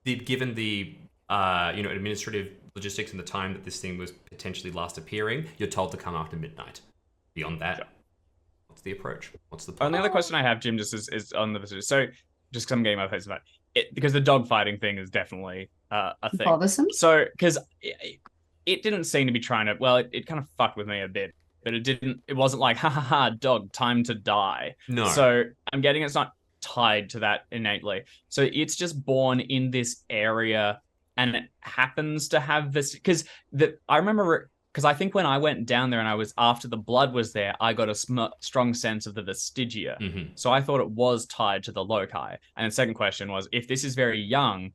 given the administrative logistics and the time that this thing was potentially last appearing, you're told to come after midnight. Beyond that, what's the approach? What's the plan? Only other question I have, Jim, just is on the visitor. So just because I'm getting my face about it, because the dog fighting thing is definitely a thing. bothersome. So because it didn't seem to be trying to. Well, it kind of fucked with me a bit, but it wasn't like ha ha ha dog time to die. No. So I'm getting it's not tied to that innately. So it's just born in this area and it happens to have this because I remember because I think when I went down there and I was after the blood was there, I got a strong sense of the vestigia. Mm-hmm. So I thought it was tied to the loci. And the second question was, if this is very young,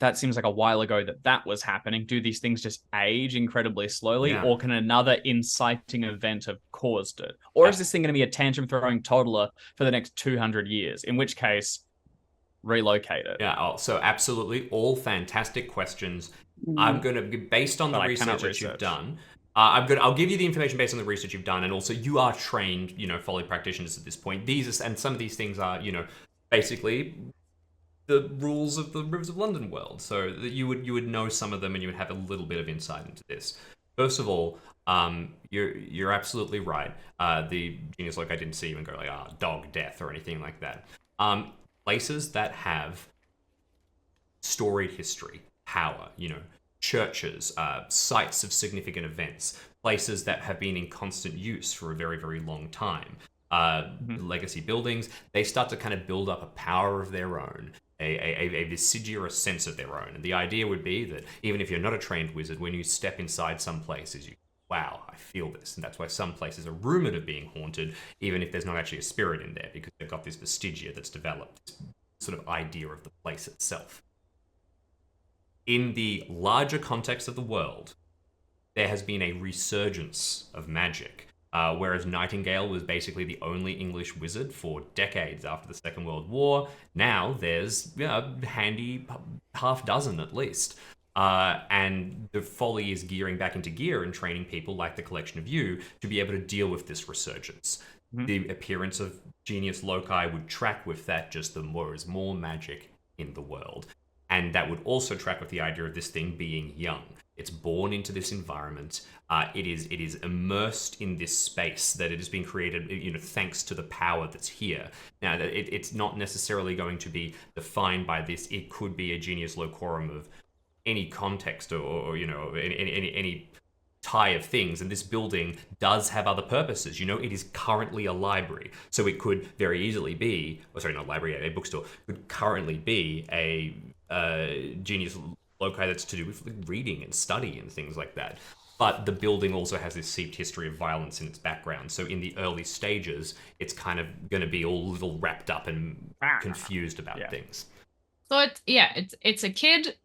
that seems like a while ago that was happening. Do these things just age incredibly slowly, Yeah. or can another inciting event have caused it? Or is this thing going to be a tantrum-throwing toddler for the next 200 years? In which case, relocate it. Yeah. So absolutely, all fantastic questions. I'm going to, based on the But I cannot research that you've research. done, I'll give you the information based on the research you've done, and also you are trained, folly practitioners at this point. And some of these things are, basically the rules of the Rivers of London world, so that you would know some of them, and you would have a little bit of insight into this. First of all, you're absolutely right. The genius loci didn't see you and go like, dog death or anything like that. Places that have storied history, power, churches, sites of significant events, places that have been in constant use for a very, very long time, legacy buildings, they start to kind of build up a power of their own, a vestigia, a sense of their own. And the idea would be that even if you're not a trained wizard, when you step inside some places, wow, I feel this. And that's why some places are rumored of being haunted, even if there's not actually a spirit in there, because they've got this vestigia that's developed, this sort of idea of the place itself. In the larger context of the world, there has been a resurgence of magic. Whereas Nightingale was basically the only English wizard for decades after the Second World War, now there's a handy half dozen at least. And the folly is gearing back into gear and training people like the collection of you to be able to deal with this resurgence. Mm-hmm. The appearance of genius loci would track with that, just the more is more magic in the world. And that would also track with the idea of this thing being young. It's born into this environment. It is immersed in this space that it has been created, thanks to the power that's here. Now, it's not necessarily going to be defined by this. It could be a genius locorum of any context or any tie of things, and this building does have other purposes. It is currently a library, so it could very easily be, not a library, a bookstore, could currently be a genius loci that's to do with reading and study and things like that. But the building also has this seeped history of violence in its background, so in the early stages, it's kind of going to be all a little wrapped up and confused about things. So it's a kid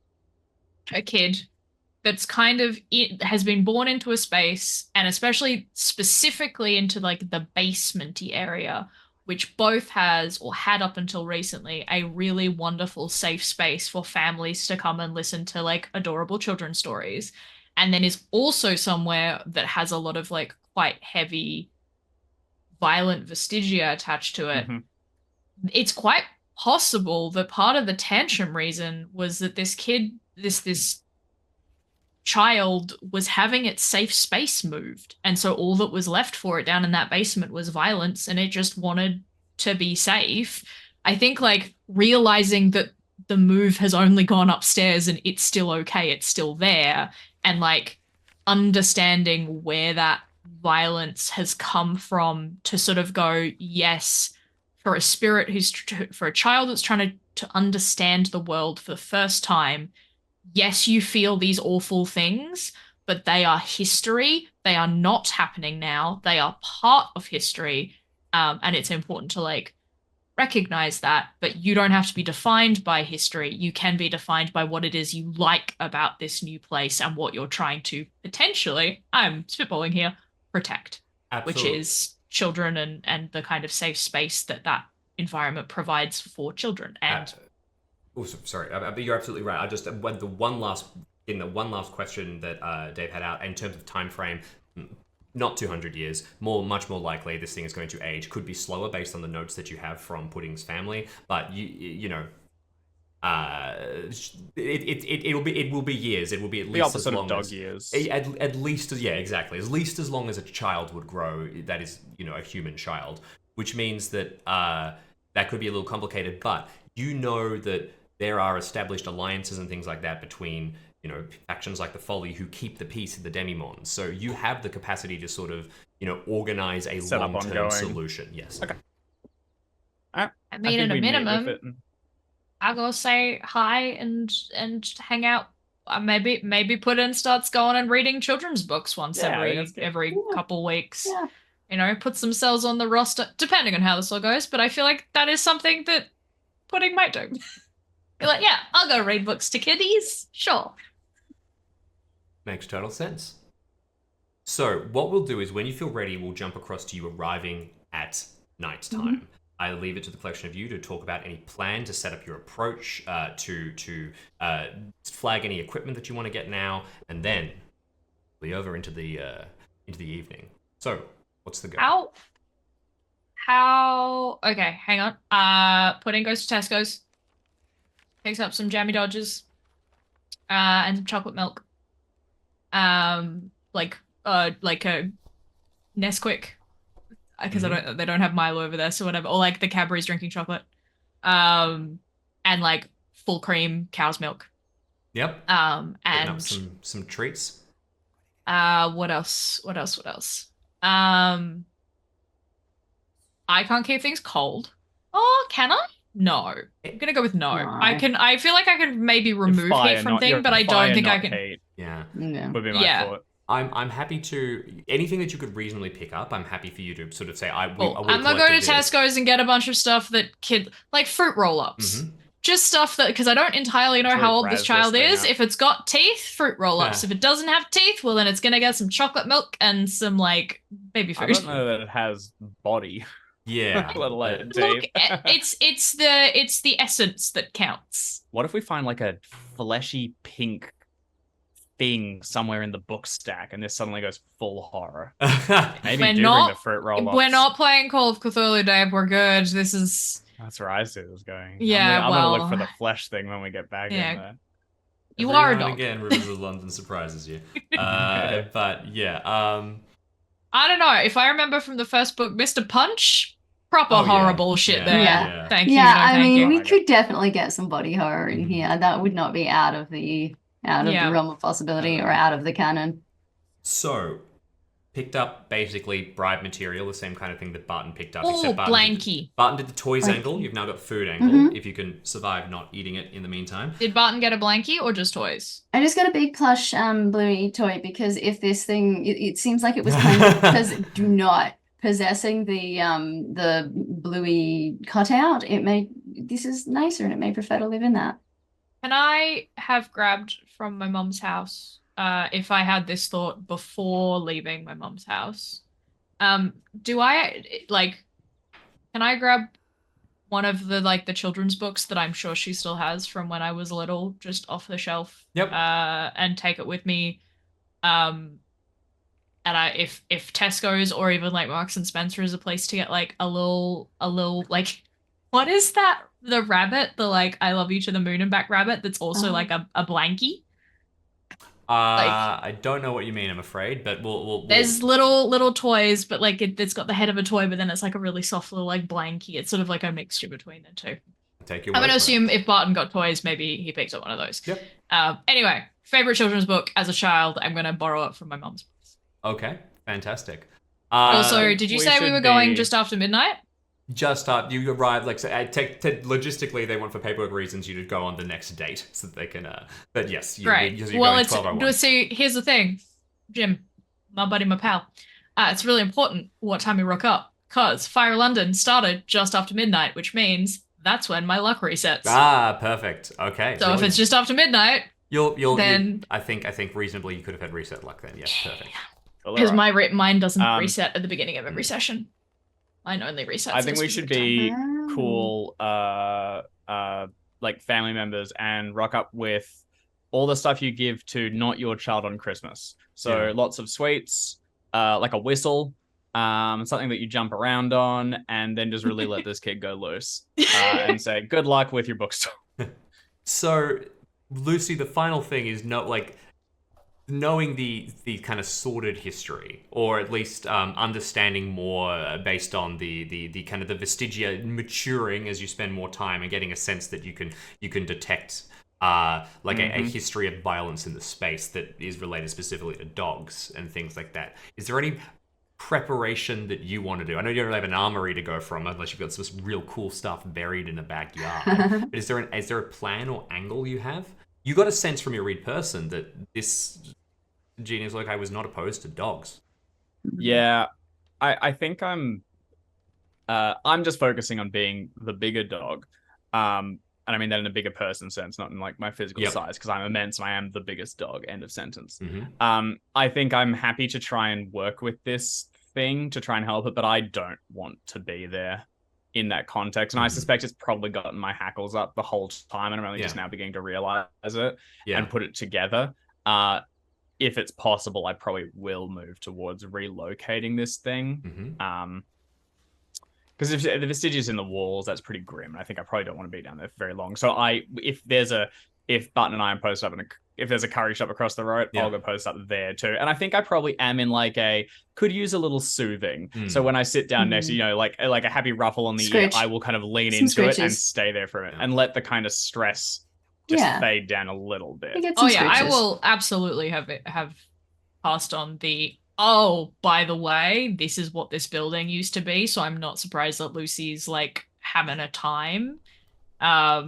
that's kind of has been born into a space, and especially specifically into like the basement-y area, which both has or had up until recently a really wonderful safe space for families to come and listen to like adorable children's stories, and then is also somewhere that has a lot of like quite heavy violent vestigia attached to it. Mm-hmm. It's quite possible that part of the tantrum reason was that this kid, this child was having its safe space moved. And so all that was left for it down in that basement was violence, and it just wanted to be safe. I think like realizing that the move has only gone upstairs and it's still okay, it's still there, and like understanding where that violence has come from to sort of go, yes, for a spirit for a child that's trying to understand the world for the first time, yes, you feel these awful things, but they are history. They are not happening now. They are part of history. And it's important to like recognize that, but you don't have to be defined by history. You can be defined by what it is you like about this new place and what you're trying to potentially, I'm spitballing here, protect, Absolutely. which is children and the kind of safe space that that environment provides for children. And sorry, but you're absolutely right. I just the one last question that Dave had out in terms of time frame. Not 200 years, much more likely this thing is going to age. Could be slower based on the notes that you have from Pudding's family, but it will be years. It will be at least as long dog as years. At least exactly. At least as long as a child would grow. That is a human child, which means that that could be a little complicated. But you know that there are established alliances and things like that between factions like the Folly who keep the peace of the Demimons. So you have the capacity to sort of, organize a long-term solution. Yes. Okay. I mean, at a minimum, I'll go say hi and hang out. Maybe Puddin starts going and reading children's books once every couple weeks. Yeah. Put themselves on the roster, depending on how this all goes. But I feel like that is something that Pudding might do. You're like, yeah, I'll go read books to kiddies. Sure. Makes total sense. So what we'll do is when you feel ready, we'll jump across to you arriving at night time. Mm-hmm. I leave it to the collection of you to talk about any plan to set up your approach, to flag any equipment that you want to get now, and then be over into the evening. So what's the go? Okay, hang on. Pudding goes to Tesco's, picks up some Jammy Dodgers, and some chocolate milk. Like a Nesquik, because they don't have Milo over there, so whatever, or like the Cadbury's drinking chocolate, and like full cream cow's milk. Yep. And up some treats. What else? I can't keep things cold. Oh, can I? No. I'm gonna go with no. I feel like I could maybe remove heat from thing, but I don't think I can. Heat. Yeah. Would be my thought. I'm happy to anything that you could reasonably pick up. I'm happy for you to sort of say I'm gonna go to Tesco's and get a bunch of stuff that like fruit roll-ups. Mm-hmm. Just stuff that, because I don't entirely know how old this child is. If it's got teeth, fruit roll-ups. If it doesn't have teeth, well then it's gonna get some chocolate milk and some like baby food. I don't know that it has body. Yeah. Look, it's the essence that counts. What if we find like a fleshy pink thing somewhere in the book stack and this suddenly goes full horror? Maybe bring the fruit roll-ups. We're not playing Call of Cthulhu, Dave. We're good. That's where I see this going. Yeah, I'm gonna look for the flesh thing when we get back in there. You are a dog. Again, Rivers of London surprises you. But yeah, I don't know. If I remember from the first book, Mr. Punch, proper horrible shit there. Yeah. Thank you. Yeah, I mean, we could definitely get some body horror in here. That would not be out of the realm of possibility or out of the canon. So, picked up basically bribe material, the same kind of thing that Barton picked up. Oh, Blanky. Barton did the toys angle. You've now got food angle, if you can survive not eating it in the meantime. Did Barton get a Blanky or just toys? I just got a big plush bluey toy because if this thing, it seems like it was kind of do not possessing the bluey cutout. This is nicer and it may prefer to live in that. Can I have grabbed from my mom's house? If I had this thought before leaving my mom's house, do I can I grab one of the children's books that I'm sure she still has from when I was little, just off the shelf? Yep. And take it with me. And if Tesco's or even like Marks and Spencer is a place to get like a little like, what is that? The rabbit, the like I love you to the moon and back rabbit that's also like a blankie. I don't know what you mean, I'm afraid, but we'll There's little toys, but like it's got the head of a toy, but then it's like a really soft little like blankie. It's sort of like a mixture between the two. take your I'm word gonna for it. assume if Barton got toys, maybe he picked up one of those. Yep. Anyway, favorite children's book as a child. I'm gonna borrow it from my mom's place. Okay, fantastic. Also, did you we say we should were going be- just after midnight? Just you arrived, like, so, logistically, they want, for paperwork reasons, you to go on the next date so that they can, but yes, Great. you're Well, going it's 12:01. see. Here's the thing, Jim, my buddy, my pal. It's really important what time we rock up, cause Fire London started just after midnight, which means that's when my luck resets. Ah, perfect. Okay. So if it's just after midnight, then I think reasonably you could have had reset luck then. Yes, perfect. Well, because alright. mine doesn't reset at the beginning of every session. Mine only resets. I think at a we should specific time. be cool, like family members, and rock up with all the stuff you give to not your child on Christmas. So Yeah. lots of sweets, like a whistle, something that you jump around on, and then just really let this kid go loose and say, "Good luck with your bookstore." So, Lucy, the final thing is knowing the kind of sordid history, or at least understanding more based on the kind of the vestigia maturing as you spend more time and getting a sense that you can detect a history of violence in the space that is related specifically to dogs and things like that. Is there any preparation that you want to do? I know you don't have an armory to go from unless you've got some real cool stuff buried in the backyard. But is there a plan or angle you have? You got a sense from your read person that this genius loci was not opposed to dogs. Yeah, I think I'm just focusing on being the bigger dog. And I mean that in a bigger person sense, not in like my physical size, because I'm immense and I am the biggest dog, end of sentence. Mm-hmm. I think I'm happy to try and work with this thing to try and help it, but I don't want to be there in that context. And I suspect it's probably gotten my hackles up the whole time, and I'm only just now beginning to realize it and put it together. If it's possible, I probably will move towards relocating this thing. Because if the vestigia's in the walls, that's pretty grim. And I think I probably don't want to be down there for very long. So if Button and I am posted up if there's a curry shop across the road, I'll go post up there too. And I think I probably am in could use a little soothing. So when I sit down next to, like a happy ruffle on the ear, I will kind of lean into it and stay there for it and let the kind of stress just fade down a little bit. I will absolutely have passed on the, oh, by the way, this is what this building used to be, so I'm not surprised that Lucy's like having a time. I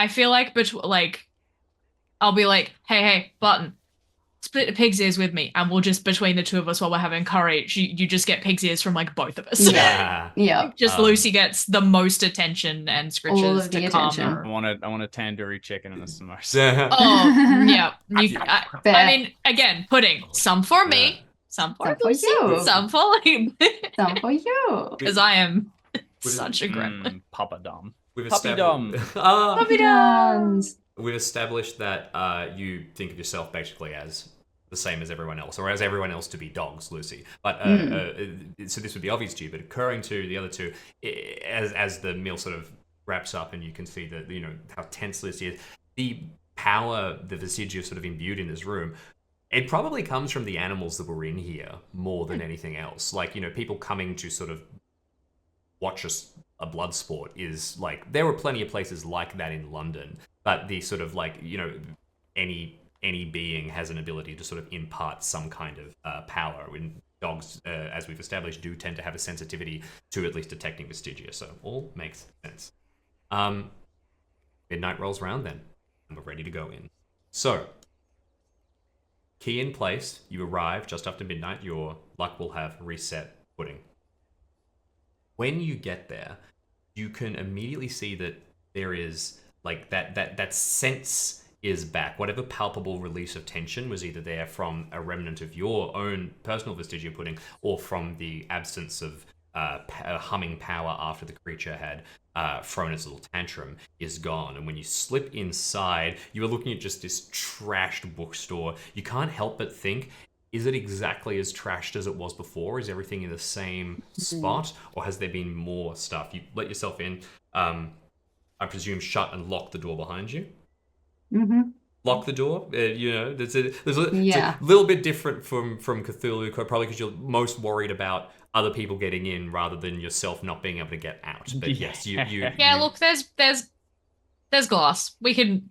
feel like I'll be like, hey, Button, split the pig's ears with me, and we'll just, between the two of us while we're having curry, you just get pig's ears from like both of us. Yeah. Just Lucy gets the most attention and All scritches of the to calm attention. her. I want a tandoori chicken and a samosa. Oh, yeah. I mean, again, pudding. Some for me, some for Lucy, you. some for Liam. Some for you. Because I am such a gremlin. Papa Dom. We've Puppy Dom. Puppy doms. We've established that you think of yourself basically as the same as everyone else, or as everyone else to be dogs, Lucy. But so this would be obvious to you, but occurring to the other two, as the meal sort of wraps up, and you can see that how tense this is, the power the Vestigia sort of imbued in this room. It probably comes from the animals that were in here more than anything else. Like people coming to sort of watch a blood sport is like, there were plenty of places like that in London, but the sort of any being has an ability to sort of impart some kind of power. When dogs, as we've established, do tend to have a sensitivity to at least detecting vestigia, so all makes sense. Midnight rolls around then, and we're ready to go in. So, key in place, you arrive just after midnight, your luck will have reset pudding. When you get there, you can immediately see that there is like that sense is back. Whatever palpable release of tension was either there from a remnant of your own personal vestigia pudding, or from the absence of humming power after the creature had thrown its little tantrum, is gone. And when you slip inside, you are looking at just this trashed bookstore. You can't help but think, is it exactly as trashed as it was before? Is everything in the same spot? Or has there been more stuff? You let yourself in, I presume shut and lock the door behind you? lock the door. It's a Yeah. little bit different from Cthulhu, probably because you're most worried about other people getting in rather than yourself not being able to get out. But yes, Yeah, look, there's glass. We can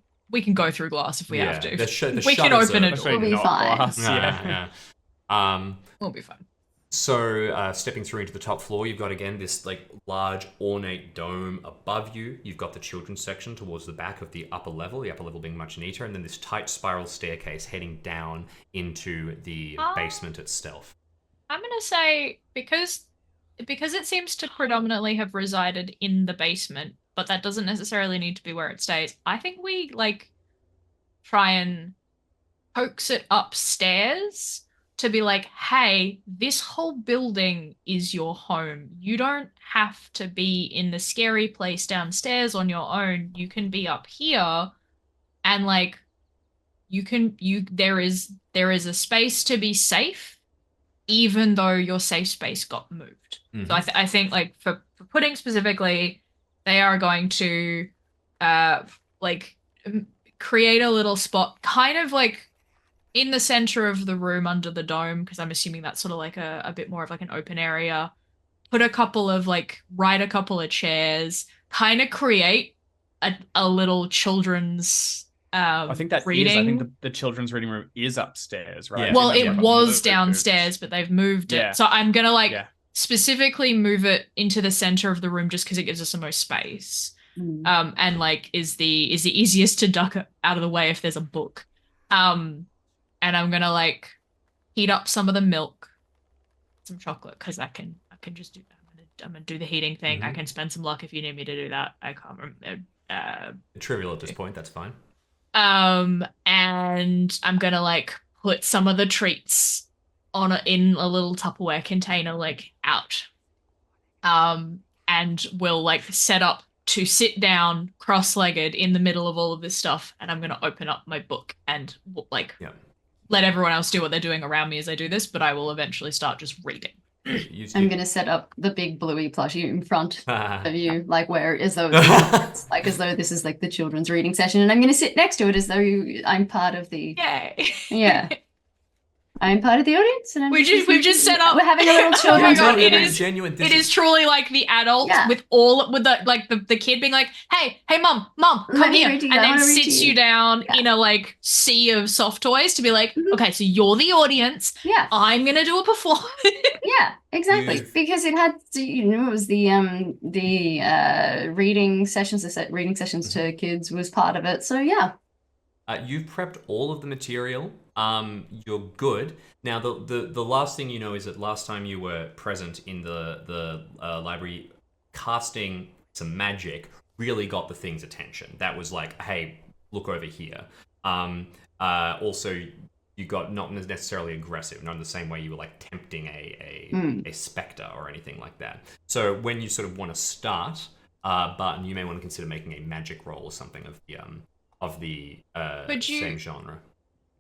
go through glass if we have to. The We can shutters open are- a door. Especially We'll be not fine. glass, Yeah. We'll be fine. So stepping through into the top floor, you've got again this like large ornate dome above you. You've got the children's section towards the back of the upper level being much neater, and then this tight spiral staircase heading down into the basement itself. I'm gonna say because it seems to predominantly have resided in the basement, but that doesn't necessarily need to be where it stays. I think we like try and coax it upstairs to be like, hey, this whole building is your home. You don't have to be in the scary place downstairs on your own. You can be up here, and like there is a space to be safe, even though your safe space got moved. Mm-hmm. So I think like for pudding specifically, they are going to like create a little spot, kind of like in the center of the room under the dome, because I'm assuming that's sort of like a bit more of like an open area. Write a couple of chairs, kind of create a little children's I think that reading. I think the children's reading room is upstairs, right? Yeah. Well, Maybe it I've was moved. downstairs, but they've moved it. Yeah. So I'm gonna specifically move it into the center of the room just because it gives us the most space. And like is the easiest to duck out of the way if there's a book. And I'm gonna like heat up some of the milk, some chocolate, because I can just do that. I'm gonna do the heating thing. I can spend some luck if you need me to do that. I can't remember. Trivial at this point. That's fine. And I'm gonna like put some of the treats in a little Tupperware container like out. And we'll like set up to sit down cross-legged in the middle of all of this stuff, and I'm gonna open up my book and like let everyone else do what they're doing around me as I do this, but I will eventually start just reading. I'm gonna set up the big bluey plushie in front of you, like as though this is like the children's reading session, and I'm gonna sit next to it as though I'm part of the I'm part of the audience, and we've just set up. We're having a little children's God, reading. It is truly like the adult with the kid being like, hey, mom, come here, and then sits you down in a like sea of soft toys to be like, okay, so you're the audience. Yeah, I'm gonna do a performance. Yeah, exactly. Because it had it was the reading sessions to kids was part of it. So yeah. You've prepped all of the material. You're good. Now, the last thing you know is that last time you were present in the library, casting some magic really got the thing's attention. That was like, hey, look over here. Also, you got not necessarily aggressive, not in the same way you were like tempting a specter or anything like that. So when you sort of want to start, Barton, you may want to consider making a magic roll or something of the same genre.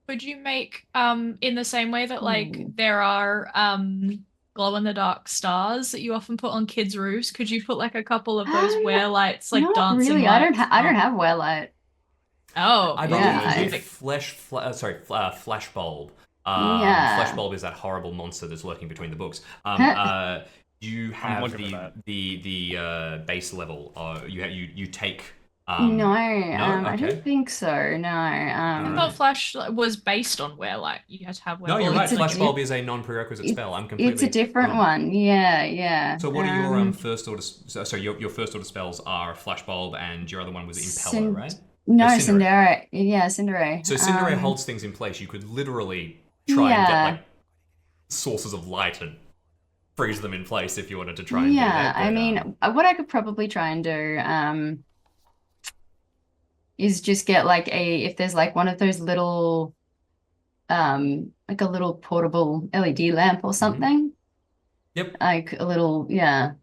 Would you make in the same way that like there are glow in the dark stars that you often put on kids' roofs? Could you put like a couple of those wear lights, like not dancing really. lights? I don't have wear light. Oh, I believe you flash bulb. Flash bulb is that horrible monster that's lurking between the books. You have the base level. You take. No, okay. I don't think so. No. I thought Flash was based on wear light. You had to have wear light. No, you're right. Flash bulb is a non-prerequisite spell. I'm completely. It's a different one. Yeah. So what are your first order? So your first order spells are flash bulb, and your other one was Impeller, right? No, Cinderella. Yeah, Cinderella. So Cinderella holds things in place. You could literally try and get like sources of light and freeze them in place if you wanted to try and do that. I mean, what I could probably try and do is just get like if there's like one of those little like a little portable LED lamp or something. Yep. Like a little,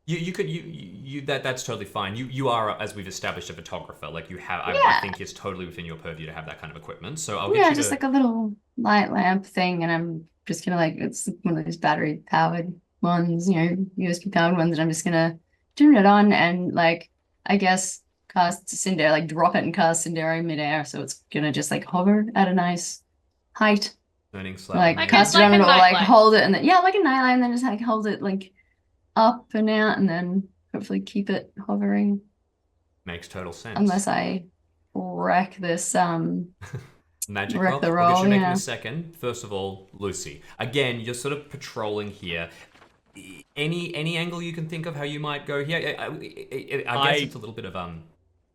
You could that's totally fine. You are, as we've established, a photographer. Like you have, I think it's totally within your purview to have that kind of equipment. So I'll get you just like a little light lamp thing, and I'm just gonna like it's one of those battery powered ones, USB powered ones, and I'm just gonna turn it on and like I guess cast Cinder, like drop it and cast Cinder midair, so it's gonna just like hover at a nice height. Turning slightly. Like cast it like on a it or like nightlight. hold it and then like a nightlight and then just like hold it like up and out and then hopefully keep it hovering. Makes total sense. Unless I wreck this Magic wreck roll. the I'll roll, get you to make it in yeah. a second. First of all, Lucy. Again, you're sort of patrolling here. Any angle you can think of how you might go here? I guess it's a little bit of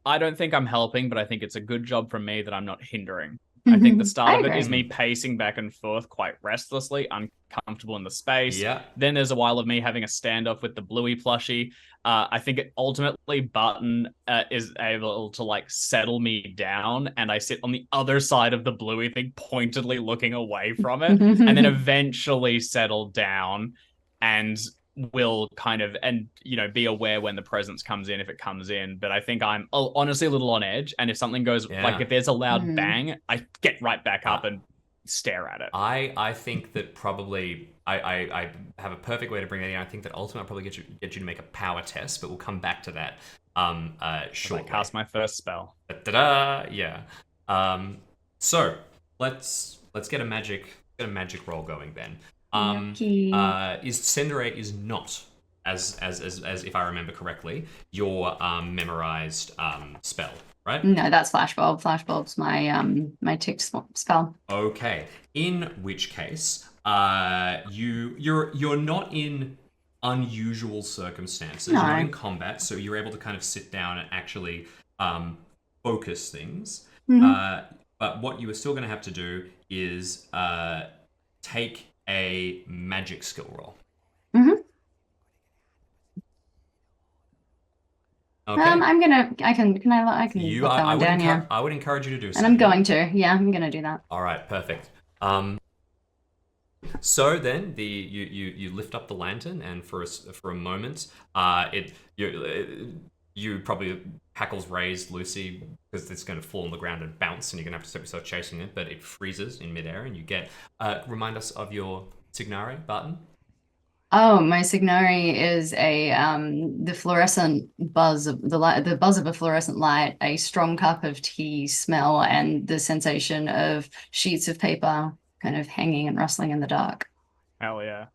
I don't think I'm helping, but I think it's a good job from me that I'm not hindering. I think the start I of it is agree. me pacing back and forth quite restlessly, uncomfortable in the space. Yeah. Then there's a while of me having a standoff with the Bluey plushie. I think it ultimately Button is able to like settle me down, and I sit on the other side of the Bluey thing, pointedly looking away from it, and then eventually settle down and will kind of be aware when the presence comes in if it comes in. But I think I'm honestly a little on edge, and if something goes like if there's a loud bang, I get right back up and stare at it. I think that probably I have a perfect way to bring that in. I think that ultimately I'll probably get you to make a power test, but we'll come back to that shortly. I cast my first spell. Da-da-da, yeah. So let's get a magic roll going then. Is Cendrite is not as if I remember correctly your memorized spell, right? No, that's Flashbulb. Flashbulb's my ticked spell. Okay. In which case, you're not in unusual circumstances. No. You're not in combat, so you're able to kind of sit down and actually focus things. But what you are still going to have to do is take a magic skill roll. Okay. I can put that one down, yeah. I would encourage you to do so. And I'm going to. Yeah, I'm gonna do that. All right, perfect. So then you lift up the lantern, and for a moment, you probably hackles raised, Lucy, because it's going to fall on the ground and bounce, and you're going to have to stop yourself chasing it. But it freezes in midair, and you get. Remind us of your Signare, Barton. Oh, my Signori is the fluorescent buzz of the buzz of a fluorescent light, a strong cup of tea smell, and the sensation of sheets of paper kind of hanging and rustling in the dark. Hell yeah.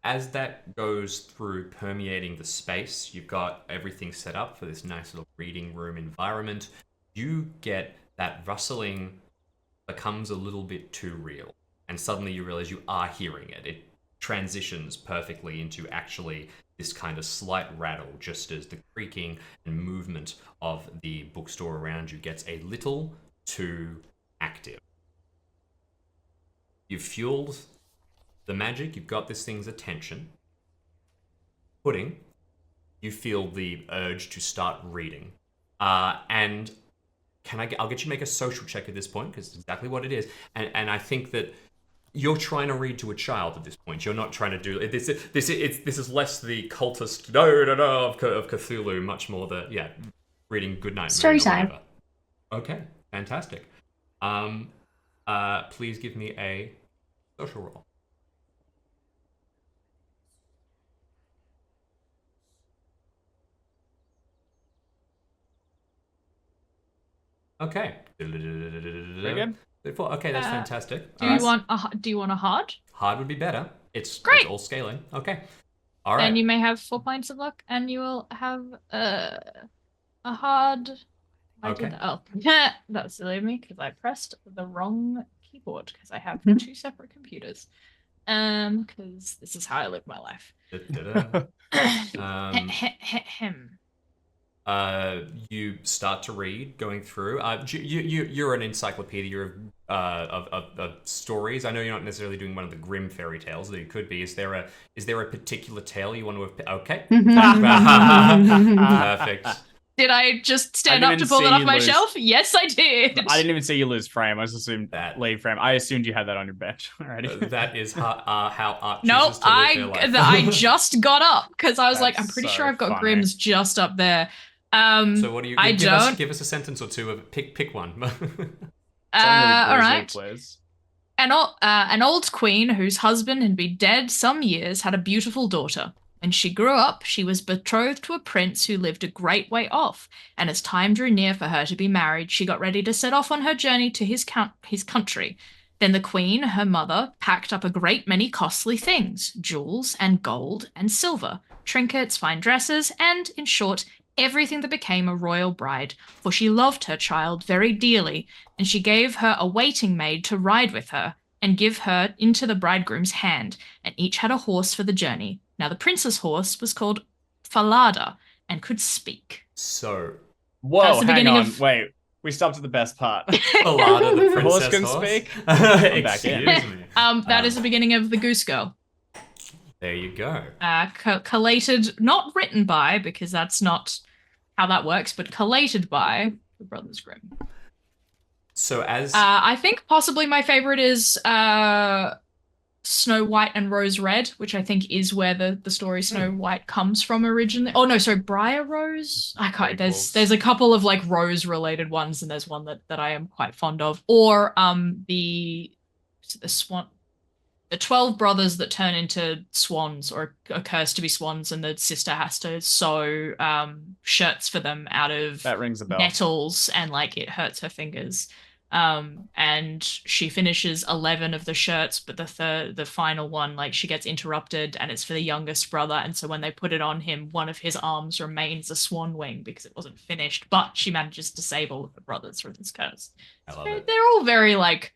As that goes through permeating the space, you've got everything set up for this nice little reading room environment. You get that rustling becomes a little bit too real, and suddenly you realize you are hearing it. It transitions perfectly into actually this kind of slight rattle, just as the creaking and movement of the bookstore around you gets a little too active. You've fueled the magic, you've got this thing's attention. Pudding, you feel the urge to start reading. And I'll get you to make a social check at this point, because it's exactly what it is. And I think that you're trying to read to a child at this point. You're not trying to do this. This is less the cultist of Cthulhu, much more the reading Goodnight Story Moon or time. whatever. Okay, fantastic. Please give me a social roll. Okay. Very good. Okay, that's fantastic. Do you want a hard? Hard would be better. It's Great. It's all scaling. Okay. All right. Then you may have 4 points of luck, and you will have a hard. Okay. That's silly of me because I pressed the wrong keyboard because I have 2 separate computers. Because this is how I live my life. You start to read, going through. You're an encyclopedia of stories. I know you're not necessarily doing one of the grim fairy tales, though you could be. Is there a particular tale you want to? Okay, perfect. Did I just stand up to pull it off my shelf? Yes, I did. I didn't even see you lose frame. I just assumed that leave frame. I assumed you had that on your bench already. That is how art No, chooses to live their life. I just got up because I was like, I'm That's pretty so sure I've got funny. Grimm's just up there. So what do you? I don't. Give us a sentence or two of pick one. All right. Please. An old queen whose husband had been dead some years had a beautiful daughter. When she grew up, she was betrothed to a prince who lived a great way off, and as time drew near for her to be married, she got ready to set off on her journey to his country. Then the queen, her mother, packed up a great many costly things, jewels and gold and silver, trinkets, fine dresses, and, in short, everything that became a royal bride, for she loved her child very dearly, and she gave her a waiting maid to ride with her, and give her into the bridegroom's hand, and each had a horse for the journey. Now the prince's horse was called Falada and could speak. So, Whoa, the hang beginning on. of- Wait, we stopped at the best part. Falada, the The horse princess can speak? Excuse back in. me. That is the beginning of the Goose Girl. There you go. Collated, not written by, because that's not how that works, but collated by the Brothers Grimm. So as I think possibly my favorite is Snow White and Rose Red, which I think is where the story Snow White comes from originally. Oh no, sorry, Briar Rose. I can't. There's a couple of like rose related ones, and there's one that I am quite fond of. Or the swan. The 12 brothers that turn into swans or are cursed to be swans, and the sister has to sew shirts for them out of That rings a bell. nettles, and like it hurts her fingers. And she finishes 11 of the shirts, but the final one, like she gets interrupted, and it's for the youngest brother. And so when they put it on him, one of his arms remains a swan wing because it wasn't finished, but she manages to save all of the brothers from this curse. I love it. They're all very like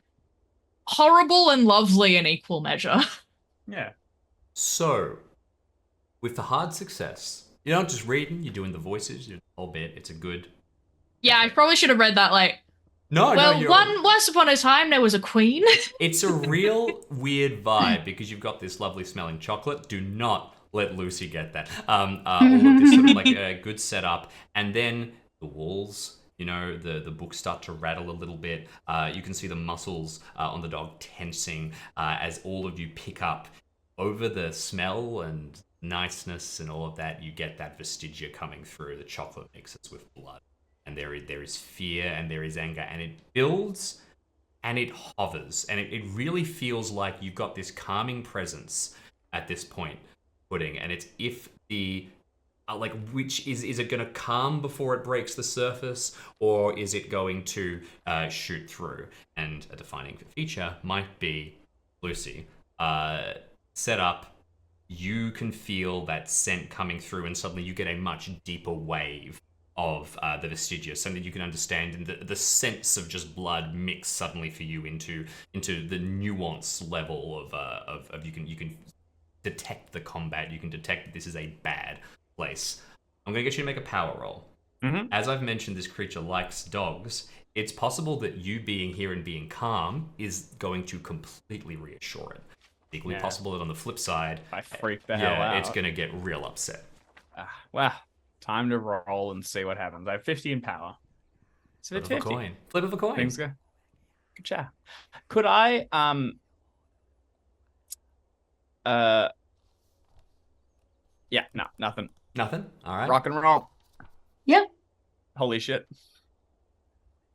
horrible and lovely in equal measure. Yeah. So, with the hard success, you're not just reading, you're doing the voices, you're doing the whole bit. It's a good. Yeah, I probably should have read that like, No, well, no, once upon a time there was a queen. It's a real weird vibe because you've got this lovely smelling chocolate. Do not let Lucy get that. All of this sort of like a good setup, and then the walls. You know, the books start to rattle a little bit. You can see the muscles on the dog tensing as all of you pick up over the smell and niceness and all of that. You get that vestigia coming through. The chocolate mixes with blood. And there is fear and there is anger. And it builds and it hovers. And it really feels like you've got this calming presence at this point, Pudding. And it's if the... which is it going to calm before it breaks the surface, or is it going to shoot through? And a defining feature might be Lucy. Set up, you can feel that scent coming through, and suddenly you get a much deeper wave of the vestigia, something that you can understand, and the sense of just blood mix suddenly for you into the nuance level of you can detect the combat. You can detect that this is a bad place. I'm going to get you to make a power roll. Mm-hmm. As I've mentioned, this creature likes dogs. It's possible that you being here and being calm is going to completely reassure it. Equally possible that on the flip side, I freak the hell out. it's going to get real upset. Well, time to roll and see what happens. I have 50 in power. It's a bit Flip of a 50. coin. Flip of a coin. Things go. Good chat. Could I yeah, no, nothing. Nothing? All right. Rock and roll. Yep. Holy shit.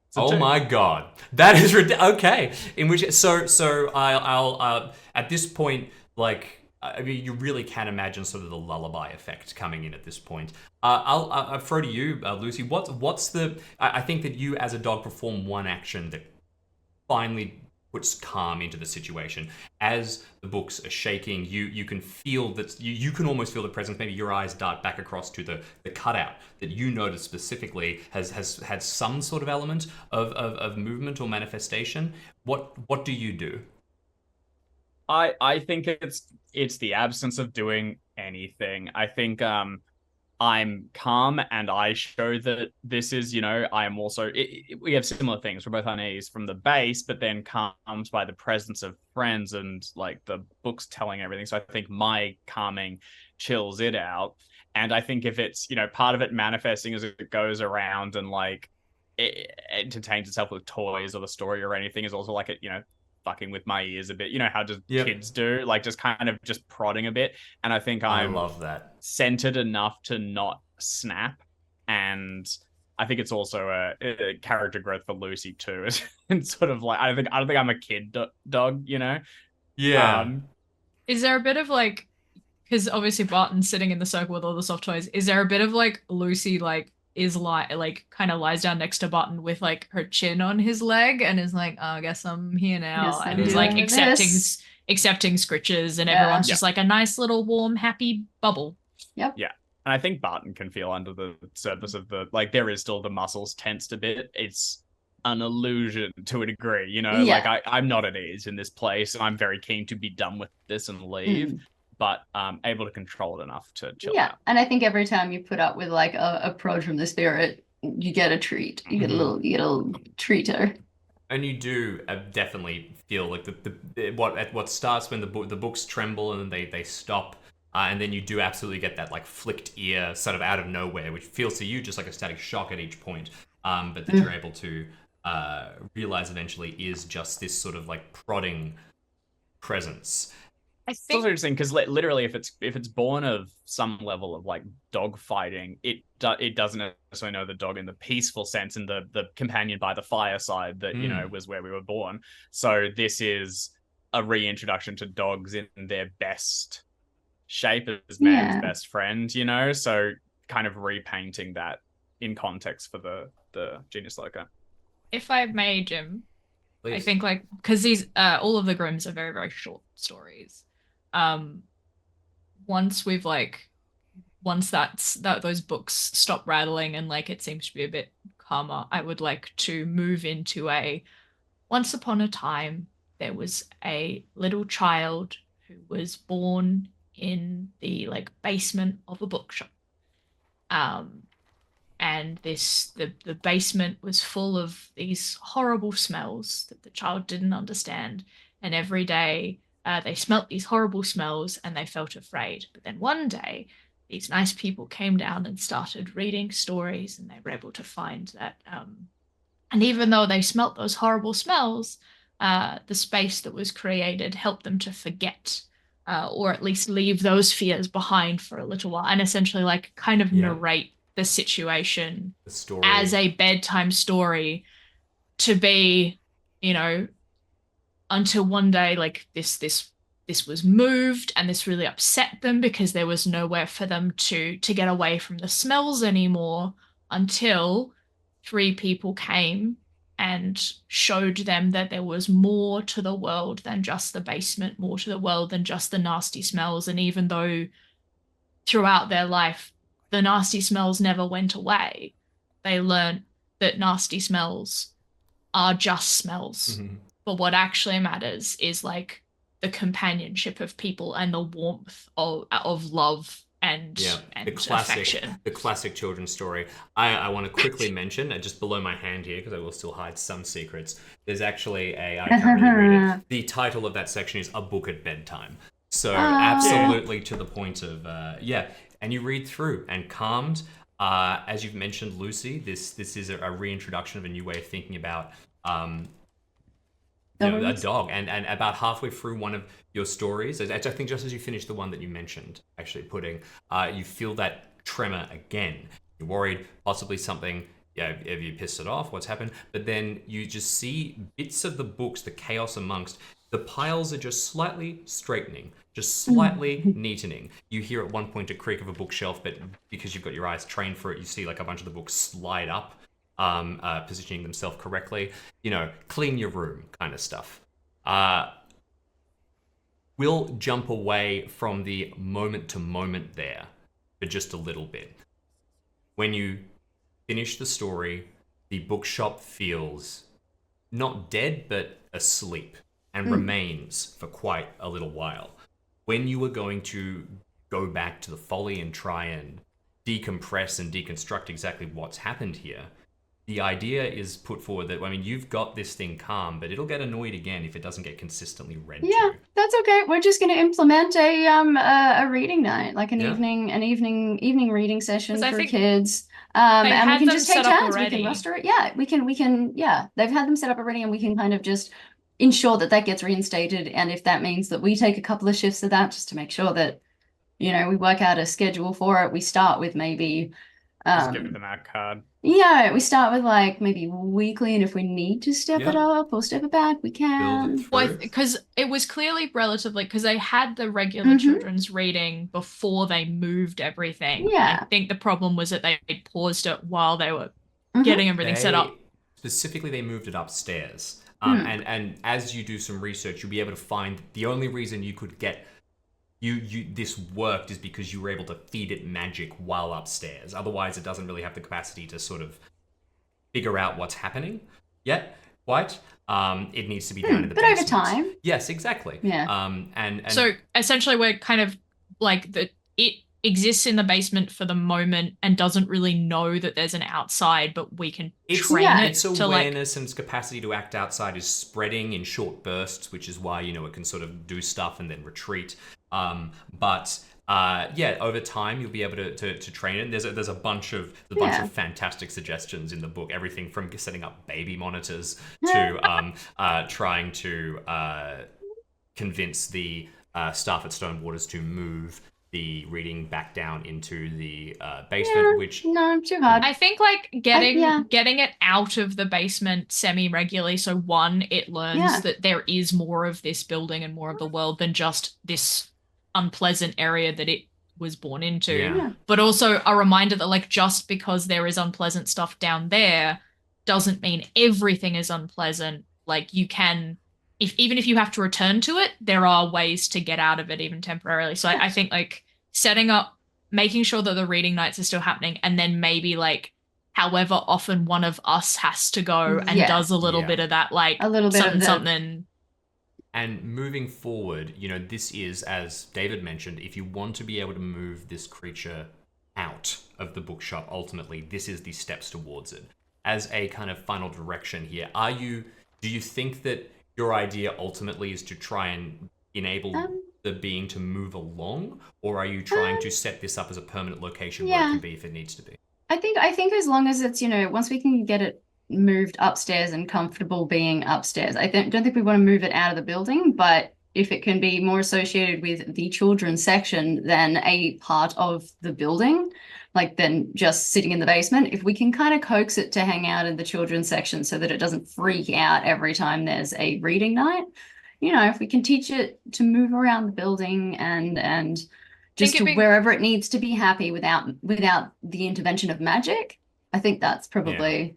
It's a Oh 2. my god, that is okay. In which so I'll at this point, like, I mean, you really can imagine sort of the lullaby effect coming in at this point. I'll throw to you, Lucy. What's the? I think that you as a dog perform one action that finally puts calm into the situation. As the books are shaking, you can feel that you can almost feel the presence. Maybe your eyes dart back across to the cutout that you noticed specifically has had some sort of element of movement or manifestation. What do you do? I think it's the absence of doing anything. I think I'm calm and I show that this is, I am also, we have similar things. We're both uneasy from the base, but then calmed by the presence of friends and like the books telling everything. So I think my calming chills it out. And I think if it's, part of it manifesting as it goes around and like it entertains itself with toys or the story or anything is also like it, fucking with my ears a bit, how just kids do, like just kind of just prodding a bit. And I think I love that. Centered enough to not snap. And I think it's also a character growth for Lucy too. It's sort of like I don't think I'm a kid dog, Yeah. Is there a bit of like, because obviously Barton's sitting in the circle with all the soft toys. Is there a bit of like Lucy kind of lies down next to Barton with like her chin on his leg and is like, oh, I guess I'm here now, Guess and I'm is like doing accepting this. accepting scritches, and Yeah. everyone's just like a nice little warm happy bubble. Yep. Yeah. And I think Barton can feel under the surface of there is still the muscles tensed a bit. It's an illusion to a degree, you know, Yeah. like I'm not at ease in this place and I'm very keen to be done with this and leave, but able to control it enough to chill out. And I think every time you put up with like a approach from the spirit, you get a treat. You get a little treater. And you do definitely feel like what starts when the books tremble and then they stop, and then you do absolutely get that like flicked ear sort of out of nowhere, which feels to you just like a static shock at each point, but that you're able to realize eventually is just this sort of like prodding presence. It's also interesting because literally, if it's born of some level of like dog fighting, it doesn't necessarily know the dog in the peaceful sense and the companion by the fireside that you know was where we were born. So this is a reintroduction to dogs in their best shape as man's best friend, you know. So kind of repainting that in context for the Genius Loco. If I may, Jim, Please. I think like because these all of the Grimms are very, very short stories. Once those books stop rattling and like it seems to be a bit calmer, I would like to move into once upon a time there was a little child who was born in the like basement of a bookshop. And the basement was full of these horrible smells that the child didn't understand, and every day they smelt these horrible smells and they felt afraid. But then one day, these nice people came down and started reading stories, and they were able to find that. And even though they smelt those horrible smells, the space that was created helped them to forget, or at least leave those fears behind for a little while, and essentially like kind of narrate the situation as a bedtime story to be, you know, until one day like this was moved and this really upset them because there was nowhere for them to get away from the smells anymore, until 3 people came and showed them that there was more to the world than just the basement, more to the world than just the nasty smells. And even though throughout their life the nasty smells never went away, they learned that nasty smells are just smells. But what actually matters is like the companionship of people and the warmth of love and the affection. The classic children's story. I want to quickly mention, just below my hand here, because I will still hide some secrets, there's actually I can't really read it. The title of that section is A Book at Bedtime. So absolutely to the point of, and you read through and calmed. As you've mentioned, Lucy, this is a reintroduction of a new way of thinking about a dog. And about halfway through one of your stories, I think just as you finish the one that you mentioned, actually Pudding, you feel that tremor again. You're worried, possibly something, have you pissed it off? What's happened? But then you just see bits of the books, the chaos amongst. The piles are just slightly straightening, just slightly neatening. You hear at one point a creak of a bookshelf, but because you've got your eyes trained for it, you see like a bunch of the books slide up, positioning themselves correctly. You know, clean your room kind of stuff. We'll jump away from the moment to moment there for just a little bit. When you finish the story, the bookshop feels not dead, but asleep. And remains for quite a little while. When you are going to go back to the folly and try and decompress and deconstruct exactly what's happened here, the idea is put forward that, I mean, you've got this thing calm, but it'll get annoyed again if it doesn't get consistently read to. That's okay. We're just going to implement a reading night, like an evening reading session for kids. And we can just take turns. We can roster it. Yeah, we can. Yeah, they've had them set up already, and we can kind of just ensure that gets reinstated. And if that means that we take a couple of shifts of that just to make sure that, you know, we work out a schedule for it, we start with maybe just give them our card. Yeah, we start with like maybe weekly, and if we need to step it Yeah. up or step it back, we Build can. it Well, through. because it was clearly relatively, because they had the regular children's reading before they moved everything. And I Yeah. think the problem was that they paused it while they were Mhm. getting everything set up. Specifically, they moved it upstairs. Hmm. And as you do some research, you'll be able to find the only reason you could get this worked is because you were able to feed it magic while upstairs. Otherwise, it doesn't really have the capacity to sort of figure out what's happening yet. Quite. It needs to be down in the But over basement. time. Yes, exactly. Yeah. And So essentially, we're kind of like it exists in the basement for the moment and doesn't really know that there's an outside, but we can train it its to like. awareness and its capacity to act outside is spreading in short bursts, which is why it can sort of do stuff and then retreat. But over time you'll be able to train it. And there's a bunch of fantastic suggestions in the book. Everything from setting up baby monitors to trying to convince the staff at Stone Waters to move the reading back down into the basement, which No, too hard. I think like getting it out of the basement semi-regularly, so one, it learns that there is more of this building and more of the world than just this unpleasant area that it was born into. Yeah. But also a reminder that like just because there is unpleasant stuff down there doesn't mean everything is unpleasant. Like you can even if you have to return to it, there are ways to get out of it even temporarily. So I think like setting up, making sure that the reading nights are still happening, and then maybe like however often one of us has to go and does a little bit of that, like a little bit something of something. And moving forward, this is, as David mentioned, if you want to be able to move this creature out of the bookshop, ultimately, this is the steps towards it. As a kind of final direction here, do you think that your idea ultimately is to try and enable the being to move along, or are you trying to set this up as a permanent location where it can be if it needs to be? I think as long as it's, once we can get it moved upstairs and comfortable being upstairs, don't think we want to move it out of the building, but if it can be more associated with the children's section than a part of the building, like than just sitting in the basement, if we can kind of coax it to hang out in the children's section so that it doesn't freak out every time there's a reading night, if we can teach it to move around the building and just to wherever it needs to be happy without the intervention of magic, I think that's probably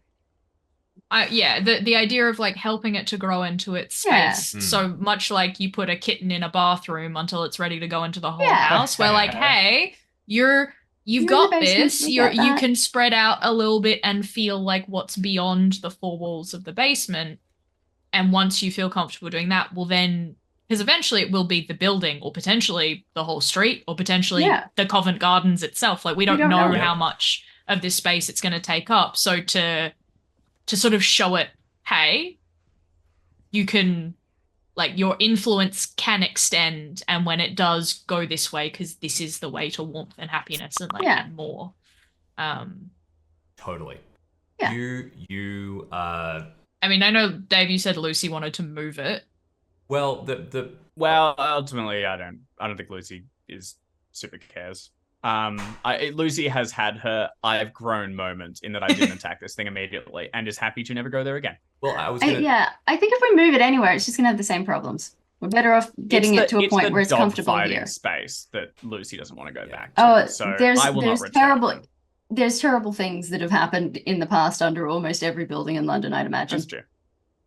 the idea of like helping it to grow into its space. So much like you put a kitten in a bathroom until it's ready to go into the whole house, where like, hey, you've got this, you can spread out a little bit and feel like what's beyond the four walls of the basement. And once you feel comfortable doing that, well then, because eventually it will be the building or potentially the whole street or potentially the Covent Gardens itself. Like we don't know how much of this space it's going to take up. So to sort of show it, hey, you can, like your influence can extend, and when it does, go this way because this is the way to warmth and happiness and like and more. Totally. Yeah. You I mean, I know, Dave, you said Lucy wanted to move it. Well, well, ultimately, I don't think Lucy is super cares. Lucy has had her I've grown moment in that I didn't attack this thing immediately and is happy to never go there again. Well, I think if we move it anywhere, it's just gonna have the same problems. We're better off getting it to a point where it's comfortable here. Space that Lucy doesn't want to go back to. Oh, so there's terrible. There's terrible things that have happened in the past under almost every building in London, I'd imagine. That's true.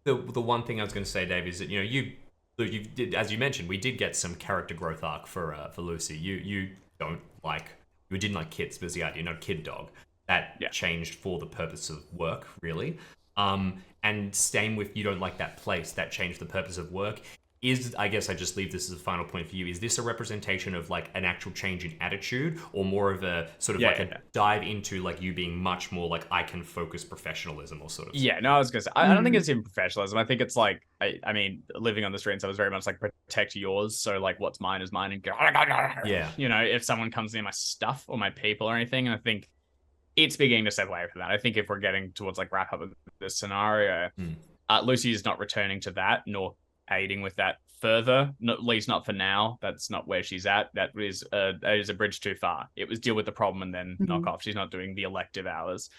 The one thing I was going to say, Dave, is that you did, as you mentioned, we did get some character growth arc for Lucy. You didn't like kids, but the idea, no kid dog. That changed for the purpose of work, really. And same with you don't like that place. That changed the purpose of work. I guess I just leave this as a final point for you. Is this a representation of like an actual change in attitude, or more of a sort of a dive into like you being much more like I can focus professionalism or sort of? Yeah, no, I was gonna say I don't think it's in professionalism. I think it's like I mean, living on the streets, I was very much like protect yours. So like what's mine is mine, and go if someone comes near my stuff or my people or anything, and I think it's beginning to step away from that. I think if we're getting towards like wrap up of this scenario, Lucy is not returning to that, nor aiding with that further. At least not for now. That's not where she's at. That is a bridge too far. It was deal with the problem and then knock off. She's not doing the elective hours.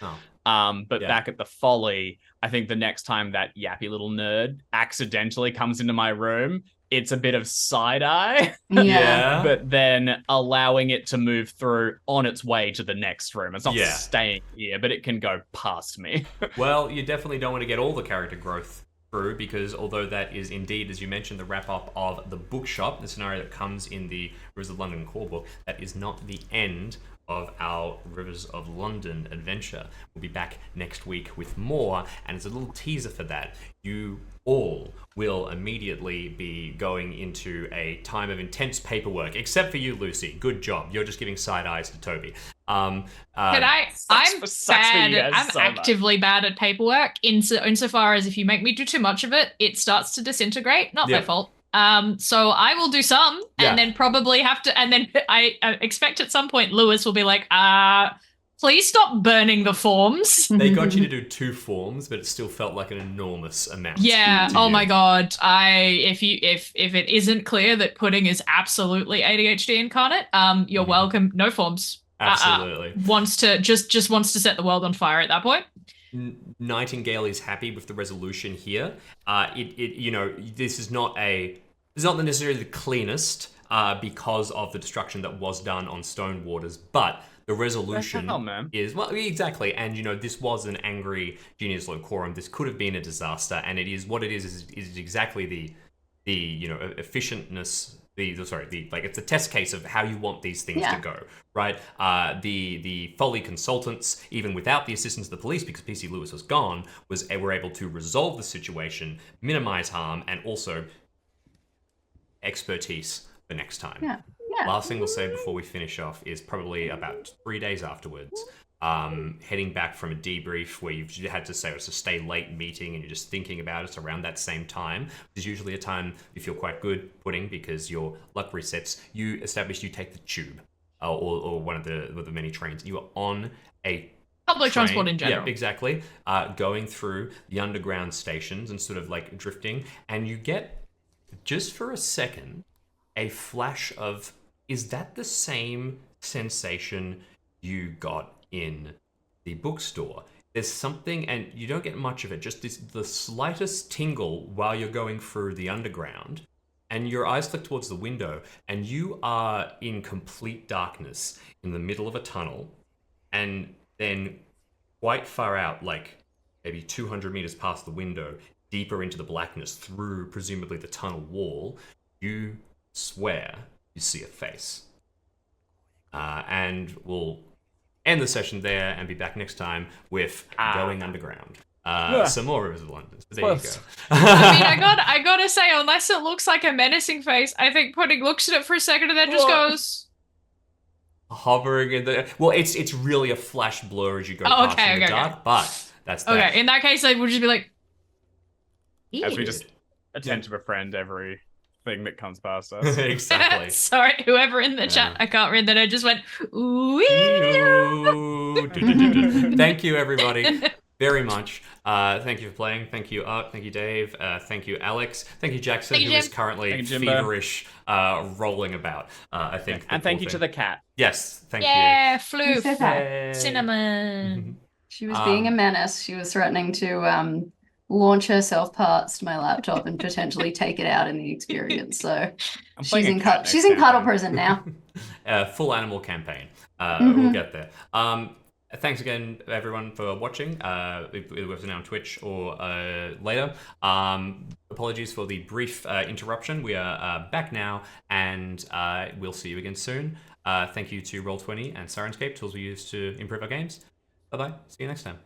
But back at the Folly, I think the next time that yappy little nerd accidentally comes into my room, it's a bit of side eye. Yeah. But then allowing it to move through on its way to the next room. It's not staying here, but it can go past me. Well, you definitely don't want to get all the character growth through, because although that is indeed, as you mentioned, the wrap-up of the Bookshop, the scenario that comes in the Rivers of London core book, that is not the end of our Rivers of London adventure. We'll be back next week with more, and as a little teaser for that, you all will immediately be going into a time of intense paperwork, except for you, Lucy. Good job. You're just giving side eyes to Toby. I'm actively bad at paperwork insofar as if you make me do too much of it, it starts to disintegrate. Not my fault. So I will do some and then probably have to, and then I expect at some point Lewis will be like, please stop burning the forms. They got you to do 2 forms, but it still felt like an enormous amount. Yeah. Oh my God. If it isn't clear that pudding is absolutely ADHD incarnate, you're welcome. No forms. Absolutely. Wants to set the world on fire at that point. Nightingale is happy with the resolution here. This is not necessarily the cleanest because of the destruction that was done on Stone Waters, but the resolution is, well, exactly. And, this was an angry Genius Locorum. This could have been a disaster, and it is what it is exactly the efficientness. It's a test case of how you want these things to go, right? The Folly consultants, even without the assistance of the police, because PC Lewis was gone, were able to resolve the situation, minimize harm, and also expertise for next time. Yeah. Last thing we'll say before we finish off is probably about 3 days afterwards, heading back from a debrief where you've had to say it's a stay late meeting and you're just thinking about it around that same time. There's usually a time you feel quite good pudding because your luck resets. You take the tube or one of the many trains. You are on a public transport in general. Yeah, exactly. Going through the underground stations and sort of like drifting, and you get, just for a second, a flash of, is that the same sensation you got in the bookstore? There's something, and you don't get much of it, just the slightest tingle while you're going through the underground, and your eyes flick towards the window, and you are in complete darkness in the middle of a tunnel, and then quite far out, like maybe 200 meters past the window, deeper into the blackness through presumably the tunnel wall, you swear you see a face. And we'll end the session there and be back next time with Going Underground. Some more Rivers of London. So there you go. I gotta say, unless it looks like a menacing face, I think Pudding looks at it for a second and then just goes... Hovering in the... Well, it's really a flash blur as you go past in the dark, but that's that. Okay, in that case, I would just be like... Ew. As we just attend to befriend every thing that comes past us. Exactly. Sorry, whoever in the chat, I can't read that. I just went, ooh. Thank you, everybody, very much. Thank you for playing. Thank you, Art. Thank you, Dave. Thank you, Alex. Thank you, Jackson, who is currently feverish, rolling about, I think. And thank you to the cat. Yes, thank you. Yeah, Floof. Cinnamon. She was being a menace. She was threatening to launch herself past my laptop and potentially take it out in the experience. So she's in cuddle prison now. Full animal campaign. We'll get there. Thanks again, everyone, for watching. Whether it's now on Twitch or later. Apologies for the brief interruption. We are back now, and we'll see you again soon. Thank you to Roll20 and Sirenscape, tools we use to improve our games. Bye-bye. See you next time.